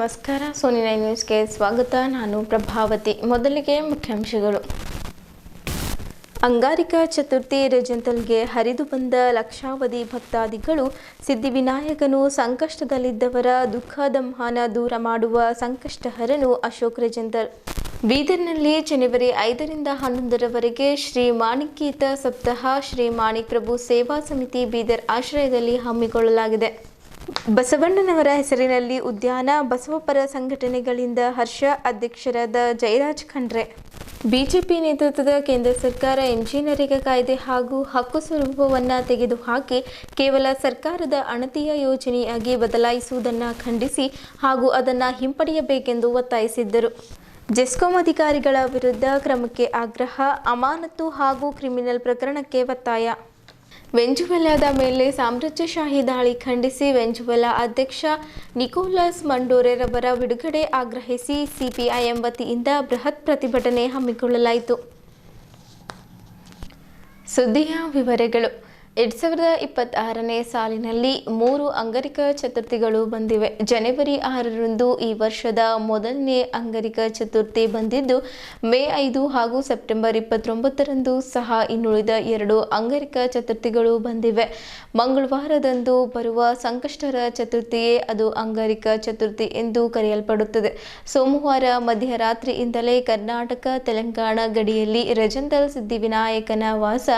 ನಮಸ್ಕಾರ. ಸೋನಿ 9 ನ್ಯೂಸ್ಗೆ ಸ್ವಾಗತ. ನಾನು ಪ್ರಭಾವತಿ. ಮೊದಲಿಗೆ ಮುಖ್ಯಾಂಶಗಳು. ಅಂಗಾರಿಕ ಚತುರ್ಥಿ ರೆಜೆಂತಲ್ಗೆ ಹರಿದು ಬಂದ ಲಕ್ಷಾವಧಿ ಭಕ್ತಾದಿಗಳು. ಸಿದ್ಧಿವಿನಾಯಕನು ಸಂಕಷ್ಟದಲ್ಲಿದ್ದವರ ದುಃಖದಂಹನ ದೂರ ಮಾಡುವ ಸಂಕಷ್ಟಹರನು ಅಶೋಕ್ ರೆಜೆಂತಲ್. ಬೀದರ್ನಲ್ಲಿ ಜನವರಿ 5ರಿಂದ 11ರವರೆಗೆ ಶ್ರೀ ಮಾಣಿಕ್ಯೀತ ಸಪ್ತಾಹ ಶ್ರೀ ಮಾಣಿಕ್ ಪ್ರಭು ಸೇವಾ ಸಮಿತಿ ಬೀದರ್ ಆಶ್ರಯದಲ್ಲಿ ಹಮ್ಮಿಕೊಳ್ಳಲಾಗಿದೆ. ಬಸವಣ್ಣನವರ ಹೆಸರಿನಲ್ಲಿ ಉದ್ಯಾನ. ಬಸವಪರ ಸಂಘಟನೆಗಳಿಂದ ಹರ್ಷ. ಅಧ್ಯಕ್ಷರಾದ ಜಯರಾಜ್ ಖಂಡ್ರೆ. ಬಿಜೆಪಿ ನೇತೃತ್ವದ ಕೇಂದ್ರ ಸರ್ಕಾರ ಎಂಜಿ ನರೇಗಾ ಕಾಯ್ದೆ ಹಾಗೂ ಹಕ್ಕು ಸ್ವರೂಪವನ್ನು ತೆಗೆದುಹಾಕಿ ಕೇವಲ ಸರ್ಕಾರದ ಅಣತಿಯ ಯೋಜನೆಯಾಗಿ ಬದಲಾಯಿಸುವುದನ್ನು ಖಂಡಿಸಿ ಹಾಗೂ ಅದನ್ನು ಹಿಂಪಡೆಯಬೇಕೆಂದು ಒತ್ತಾಯಿಸಿದ್ದರು. ಜೆಸ್ಕಾಂ ಅಧಿಕಾರಿಗಳ ವಿರುದ್ಧ ಕ್ರಮಕ್ಕೆ ಆಗ್ರಹ. ಅಮಾನತು ಹಾಗೂ ಕ್ರಿಮಿನಲ್ ಪ್ರಕರಣಕ್ಕೆ ಒತ್ತಾಯ. ವೆಂಜುವೆಲಾದ ಮೇಲೆ ಸಾಮ್ರಾಜ್ಯಶಾಹಿ ದಾಳಿ ಖಂಡಿಸಿ ವೆಂಜುವೆಲಾ ಅಧ್ಯಕ್ಷ ನಿಕೋಲಸ್ ಮಂಡೋರೆರವರ ಬಿಡುಗಡೆ ಆಗ್ರಹಿಸಿ ಸಿಪಿಐಎಂ ವತಿಯಿಂದ ಬೃಹತ್ ಪ್ರತಿಭಟನೆ ಹಮ್ಮಿಕೊಳ್ಳಲಾಯಿತು. ಸುದ್ದಿಯ ವಿವರಗಳು. 2026ನೇ ಸಾಲಿನಲ್ಲಿ 3 ಅಂಗಾರಿಕ ಚತುರ್ಥಿಗಳು ಬಂದಿವೆ. ಜನವರಿ 6ರಂದು ಈ ವರ್ಷದ ಮೊದಲನೇ ಅಂಗಾರಿಕ ಚತುರ್ಥಿ ಬಂದಿದ್ದು, ಮೇ 5 ಹಾಗೂ ಸೆಪ್ಟೆಂಬರ್ 29ರಂದು ಸಹ ಇನ್ನುಳಿದ 2 ಅಂಗಾರಿಕ ಚತುರ್ಥಿಗಳು ಬಂದಿವೆ. ಮಂಗಳವಾರದಂದು ಬರುವ ಸಂಕಷ್ಟರ ಚತುರ್ಥಿಯೇ ಅದು ಅಂಗಾರಿಕ ಚತುರ್ಥಿ ಎಂದು ಕರೆಯಲ್ಪಡುತ್ತದೆ. ಸೋಮವಾರ ಮಧ್ಯರಾತ್ರಿಯಿಂದಲೇ ಕರ್ನಾಟಕ ತೆಲಂಗಾಣ ಗಡಿಯಲ್ಲಿ ರೆಜೆಂತಲ್ ಸಿದ್ಧಿವಿನಾಯಕನ ವಾಸ.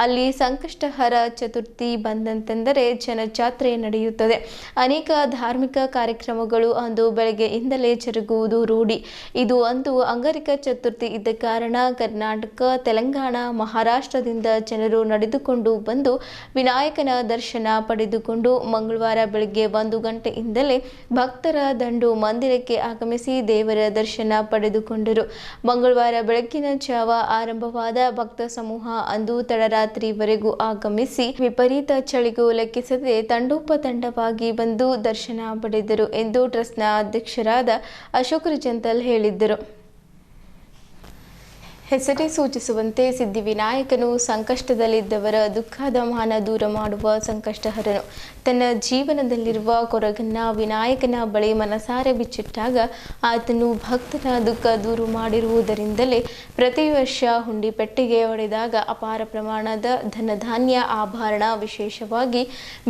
ಅಲ್ಲಿ ಸಂಕಷ್ಟಹರ ಚತುರ್ಥಿ ಬಂದಂತೆಂದರೆ ಜನಜಾತ್ರೆ ನಡೆಯುತ್ತದೆ. ಅನೇಕ ಧಾರ್ಮಿಕ ಕಾರ್ಯಕ್ರಮಗಳು ಅಂದು ಬೆಳಗ್ಗೆಯಿಂದಲೇ ಜರುಗುವುದು ರೂಢಿ. ಇದು ಅಂದು ಅಂಗಾರಿಕ ಚತುರ್ಥಿ ಇದ್ದ ಕಾರಣ ಕರ್ನಾಟಕ, ತೆಲಂಗಾಣ, ಮಹಾರಾಷ್ಟ್ರದಿಂದ ಜನರು ನಡೆದುಕೊಂಡು ಬಂದು ವಿನಾಯಕನ ದರ್ಶನ ಪಡೆದುಕೊಂಡು ಮಂಗಳವಾರ ಬೆಳಗ್ಗೆ 1 ಗಂಟೆಯಿಂದಲೇ ಭಕ್ತರ ದಂಡು ಮಂದಿರಕ್ಕೆ ಆಗಮಿಸಿ ದೇವರ ದರ್ಶನ ಪಡೆದುಕೊಂಡರು. ಮಂಗಳವಾರ ಬೆಳಗಿನ ಜಾವ ಆರಂಭವಾದ ಭಕ್ತ ಸಮೂಹ ಅಂದು ತಡರಾತ್ರಿವರೆಗೂ ಆಗಮಿಸಿ ವಿಪರೀತ ಚಳಿಗೂ ಲೆಕ್ಕಿಸದೆ ತಂಡೋಪತಂಡವಾಗಿ ಬಂದು ದರ್ಶನ ಪಡೆದರು ಎಂದು ಟ್ರಸ್ಟ್ನ ಅಧ್ಯಕ್ಷರಾದ ಅಶೋಕ್ ರೆಜೆಂತಲ್ ಹೇಳಿದ್ದರು. ಹೆಸರೇ ಸೂಚಿಸುವಂತೆ ಸಿದ್ಧಿವಿನಾಯಕನು ಸಂಕಷ್ಟದಲ್ಲಿದ್ದವರ ದುಃಖದಮನ ದೂರ ಮಾಡುವ ಸಂಕಷ್ಟಹರನು. ತನ್ನ ಜೀವನದಲ್ಲಿರುವ ಕೊರಗನ್ನ ವಿನಾಯಕನ ಬಳಿ ಮನಸಾರೆ ಬಿಚ್ಚಿಟ್ಟಾಗ ಆತನು ಭಕ್ತನ ದುಃಖ ದೂರು ಮಾಡಿರುವುದರಿಂದಲೇ ಪ್ರತಿ ವರ್ಷ ಹುಂಡಿ ಪೆಟ್ಟಿಗೆ ಒಡೆದಾಗ ಅಪಾರ ಪ್ರಮಾಣದ ಧನಧಾನ್ಯ, ಆಭರಣ, ವಿಶೇಷವಾಗಿ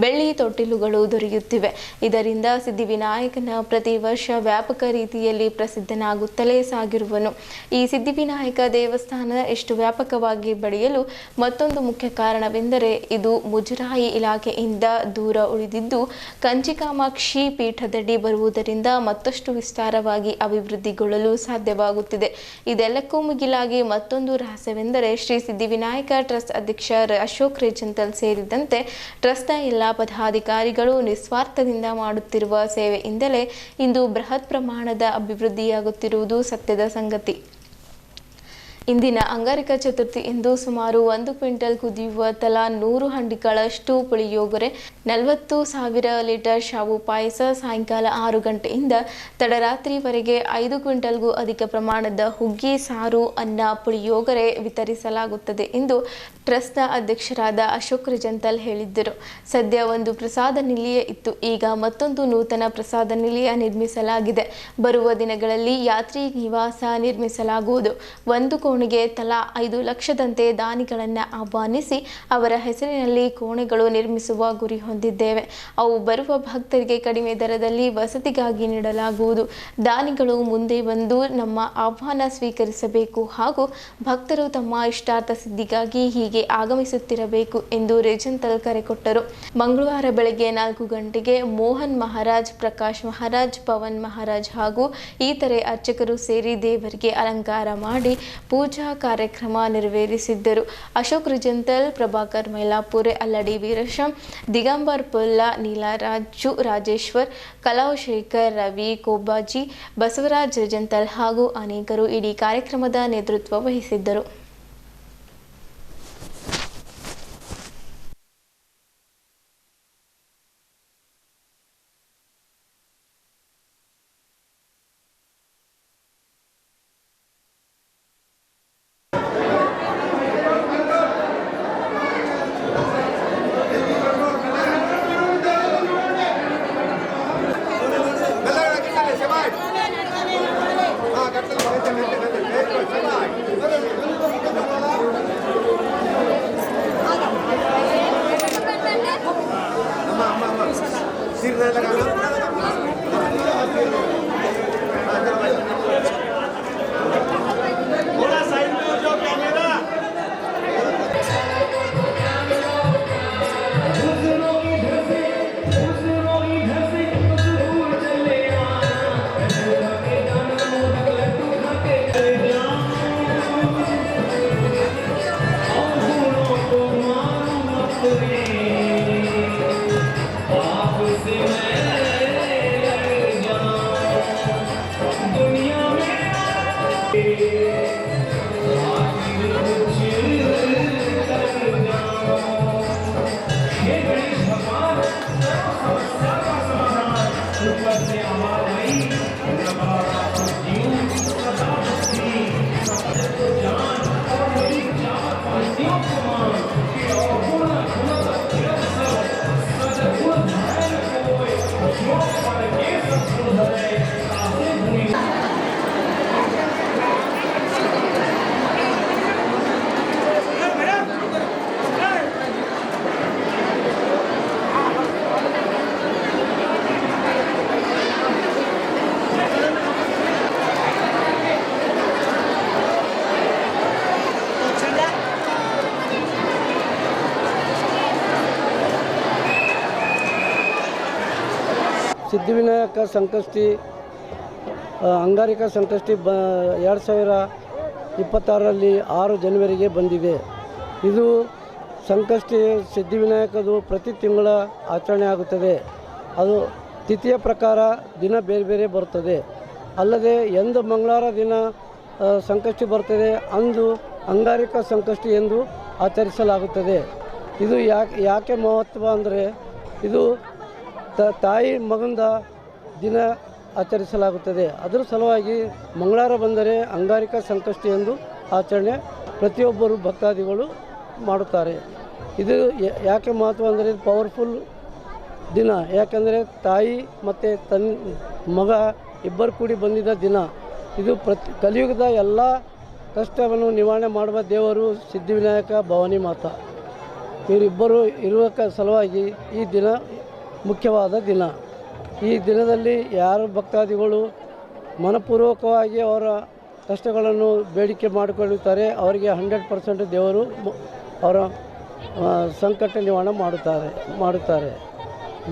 ಬೆಳ್ಳಿ ತೊಟ್ಟಿಲುಗಳು ದೊರೆಯುತ್ತಿವೆ. ಇದರಿಂದ ಸಿದ್ಧಿವಿನಾಯಕನ ಪ್ರತಿ ವರ್ಷ ವ್ಯಾಪಕ ರೀತಿಯಲ್ಲಿ ಪ್ರಸಿದ್ಧನಾಗುತ್ತಲೇ ಸಾಗಿರುವನು. ಈ ಸಿದ್ಧಿವಿನಾಯಕ ದೇವಸ್ಥಾನ ಎಷ್ಟು ವ್ಯಾಪಕವಾಗಿ ಬೆಳೆಯಲು ಮತ್ತೊಂದು ಮುಖ್ಯ ಕಾರಣವೆಂದರೆ ಇದು ಮುಜರಾಯಿ ಇಲಾಖೆಯಿಂದ ದೂರ ಉಳಿದಿದ್ದು ಕಂಚಿಕಾಮಾಕ್ಷಿ ಪೀಠದಡಿ ಬರುವುದರಿಂದ ಮತ್ತಷ್ಟು ವಿಸ್ತಾರವಾಗಿ ಅಭಿವೃದ್ಧಿಗೊಳ್ಳಲು ಸಾಧ್ಯವಾಗುತ್ತಿದೆ. ಇದೆಲ್ಲಕ್ಕೂ ಮುಗಿಲಾಗಿ ಮತ್ತೊಂದು ರಹಸ್ಯವೆಂದರೆ ಶ್ರೀ ಸಿದ್ಧಿವಿನಾಯಕ ಟ್ರಸ್ಟ್ ಅಧ್ಯಕ್ಷ ಅಶೋಕ್ ರೆಜೆಂತಲ್ ಸೇರಿದಂತೆ ಟ್ರಸ್ಟ್ನ ಎಲ್ಲ ಪದಾಧಿಕಾರಿಗಳು ನಿಸ್ವಾರ್ಥದಿಂದ ಮಾಡುತ್ತಿರುವ ಸೇವೆಯಿಂದಲೇ ಇಂದು ಬೃಹತ್ ಪ್ರಮಾಣದ ಅಭಿವೃದ್ಧಿಯಾಗುತ್ತಿರುವುದು ಸತ್ಯದ ಸಂಗತಿ. ಇಂದಿನ ಅಂಗಾರಿಕ ಚತುರ್ಥಿ ಎಂದು ಸುಮಾರು 1 ಕ್ವಿಂಟಲ್ ಕುದಿಯುವ ತಲಾ 100 ಹಂಡಿಗಳಷ್ಟು ಪುಳಿಯೋಗರೆ, 40,000 ಲೀಟರ್ ಶಾವು ಪಾಯಸ, ಸಾಯಂಕಾಲ 6 ಗಂಟೆಯಿಂದ ತಡರಾತ್ರಿವರೆಗೆ 5 ಕ್ವಿಂಟಲ್ಗೂ ಅಧಿಕ ಪ್ರಮಾಣದ ಹುಗ್ಗಿ, ಸಾರು, ಅನ್ನ, ಪುಳಿಯೋಗರೆ ವಿತರಿಸಲಾಗುತ್ತದೆ ಎಂದು ಟ್ರಸ್ಟ್ನ ಅಧ್ಯಕ್ಷರಾದ ಅಶೋಕ್ ರೆಜೆಂತಲ್ ಹೇಳಿದ್ದರು. ಸದ್ಯ ಒಂದು ಪ್ರಸಾದ ನಿಲಯ ಇತ್ತು. ಈಗ ಮತ್ತೊಂದು ನೂತನ ಪ್ರಸಾದ ನಿಲಯ ನಿರ್ಮಿಸಲಾಗಿದೆ. ಬರುವ ದಿನಗಳಲ್ಲಿ ಯಾತ್ರಿ ನಿವಾಸ ನಿರ್ಮಿಸಲಾಗುವುದು. 1 ಕೋಣೆಗೆ ತಲಾ 5 ಲಕ್ಷದಂತೆ ದಾನಿಗಳನ್ನು ಆಹ್ವಾನಿಸಿ ಅವರ ಹೆಸರಿನಲ್ಲಿ ಕೋಣೆಗಳು ನಿರ್ಮಿಸುವ ಗುರಿ ಹೊಂದಿದ್ದೇವೆ. ಅವು ಬರುವ ಭಕ್ತರಿಗೆ ಕಡಿಮೆ ದರದಲ್ಲಿ ವಸತಿಗಾಗಿ ನೀಡಲಾಗುವುದು. ದಾನಿಗಳು ಮುಂದೆ ಬಂದು ನಮ್ಮ ಆಹ್ವಾನ ಸ್ವೀಕರಿಸಬೇಕು ಹಾಗೂ ಭಕ್ತರು ತಮ್ಮ ಇಷ್ಟಾರ್ಥ ಸಿದ್ಧಿಗಾಗಿ ಹೀಗೆ ಆಗಮಿಸುತ್ತಿರಬೇಕು ಎಂದು ರೆಜೆಂತಲ್ ಕರೆ ಕೊಟ್ಟರು. ಮಂಗಳವಾರ ಬೆಳಗ್ಗೆ 4 ಗಂಟೆಗೆ ಮೋಹನ್ ಮಹಾರಾಜ್, ಪ್ರಕಾಶ್ ಮಹಾರಾಜ್, ಪವನ್ ಮಹಾರಾಜ್ ಹಾಗೂ ಇತರೆ ಅರ್ಚಕರು ಸೇರಿ ದೇವರಿಗೆ ಅಲಂಕಾರ ಮಾಡಿ ಪೂಜಾ ಕಾರ್ಯಕ್ರಮ ನೆರವೇರಿಸಿದ್ದರು. ಅಶೋಕ್ ರೆಜೆಂತಲ್, ಪ್ರಭಾಕರ್ ಮೈಲಾಪುರೆ, ಅಲ್ಲಡಿ ವೀರಶಂ, ದಿಗಂಬರ್ ಪುಲ್ಲ, ನೀಲರಾಜು ರಾಜೇಶ್ವರ್, ಕಲಾವ್ ಶೇಖರ್, ರವಿ ಕೋಬಾಜಿ, ಬಸವರಾಜ್ ರೆಜೆಂತಲ್ ಹಾಗೂ ಅನೇಕರು ಇಡೀ ಕಾರ್ಯಕ್ರಮದ ನೇತೃತ್ವ ವಹಿಸಿದ್ದರು. Vai! ಸಿದ್ಧಿವಿನಾಯಕ ಸಂಕಷ್ಟಿ ಅಂಗಾರಿಕ ಸಂಕಷ್ಟಿ 2026ರಲ್ಲಿ 6 ಜನವರಿಗೆ ಬಂದಿದೆ. ಇದು ಸಂಕಷ್ಟಿ ಸಿದ್ಧಿವಿನಾಯಕದು ಪ್ರತಿ ತಿಂಗಳ ಆಚರಣೆ ಆಗುತ್ತದೆ. ಅದು ತಿಥಿಯ ಪ್ರಕಾರ ದಿನ ಬೇರೆ ಬೇರೆ ಬರ್ತದೆ. ಅಲ್ಲದೆ ಎಂದು ಮಂಗಳವಾರ ದಿನ ಸಂಕಷ್ಟಿ ಬರ್ತದೆ ಅಂದು ಅಂಗಾರಿಕ ಸಂಕಷ್ಟಿ ಎಂದು ಆಚರಿಸಲಾಗುತ್ತದೆ. ಇದು ಯಾಕೆ ಮಹತ್ವ ಅಂದರೆ ಇದು ತಾಯಿ ಮಗಂದ ದಿನ ಆಚರಿಸಲಾಗುತ್ತದೆ. ಅದರ ಸಲುವಾಗಿ ಮಂಗಳವಾರ ಬಂದರೆ ಅಂಗಾರಿಕ ಸಂಕಷ್ಟಿ ಎಂದು ಆಚರಣೆ ಪ್ರತಿಯೊಬ್ಬರು ಭಕ್ತಾದಿಗಳು ಮಾಡುತ್ತಾರೆ. ಇದು ಯಾಕೆ ಮಹತ್ವ ಅಂದರೆ ಇದು ಪವರ್ಫುಲ್ ದಿನ. ಯಾಕೆಂದರೆ ತಾಯಿ ಮತ್ತು ಮಗ ಇಬ್ಬರು ಕೂಡಿ ಬಂದಿದ್ದ ದಿನ. ಇದು ಕಲಿಯುಗದ ಎಲ್ಲ ಕಷ್ಟವನ್ನು ನಿವಾರಣೆ ಮಾಡುವ ದೇವರು ಸಿದ್ಧಿವಿನಾಯಕ ಭವಾನಿ ಮಾತಾ. ಇವರಿಬ್ಬರು ಇರುವ ಸಲುವಾಗಿ ಈ ದಿನ ಮುಖ್ಯವಾದ ದಿನ. ಈ ದಿನದಲ್ಲಿ ಯಾರು ಭಕ್ತಾದಿಗಳು ಮನಪೂರ್ವಕವಾಗಿ ಅವರ ಕಷ್ಟಗಳನ್ನು ಬೇಡಿಕೆ ಮಾಡಿಕೊಳ್ಳುತ್ತಾರೆ ಅವರಿಗೆ 100% ದೇವರು ಅವರ ಸಂಕಟ ನಿವಾರಣೆ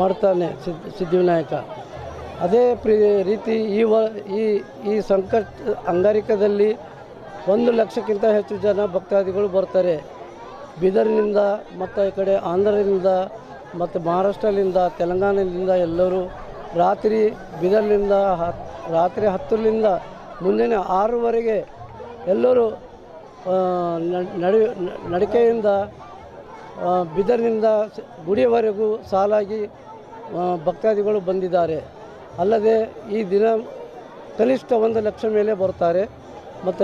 ಮಾಡುತ್ತಾನೆ ಸಿದ್ಧಿವಿನಾಯಕ. ಅದೇ ರೀತಿ ಈ ಅಂಗಾರಿಕದಲ್ಲಿ 1 ಲಕ್ಷಕ್ಕಿಂತ ಹೆಚ್ಚು ಜನ ಭಕ್ತಾದಿಗಳು ಬರ್ತಾರೆ. ಬೀದರ್ನಿಂದ ಮತ್ತು ಈ ಕಡೆ ಆಂಧ್ರದಿಂದ ಮತ್ತು ಮಹಾರಾಷ್ಟ್ರದಿಂದ ತೆಲಂಗಾಣದಿಂದ ಎಲ್ಲರೂ ಬೀದರ್ನಿಂದ ರಾತ್ರಿ 10ರಿಂದ ಮುಂಜಾನೆ 6ವರೆಗೆ ಎಲ್ಲರೂ ನಡಿಗೆಯಿಂದ ಬೀದರ್ನಿಂದ ಗುಡಿಯವರೆಗೂ ಸಾಲಾಗಿ ಭಕ್ತಾದಿಗಳು ಬಂದಿದ್ದಾರೆ. ಅಲ್ಲದೆ ಈ ದಿನ ಕನಿಷ್ಠ 1 ಲಕ್ಷ ಮೇಲೆ ಬರ್ತಾರೆ. ಮತ್ತು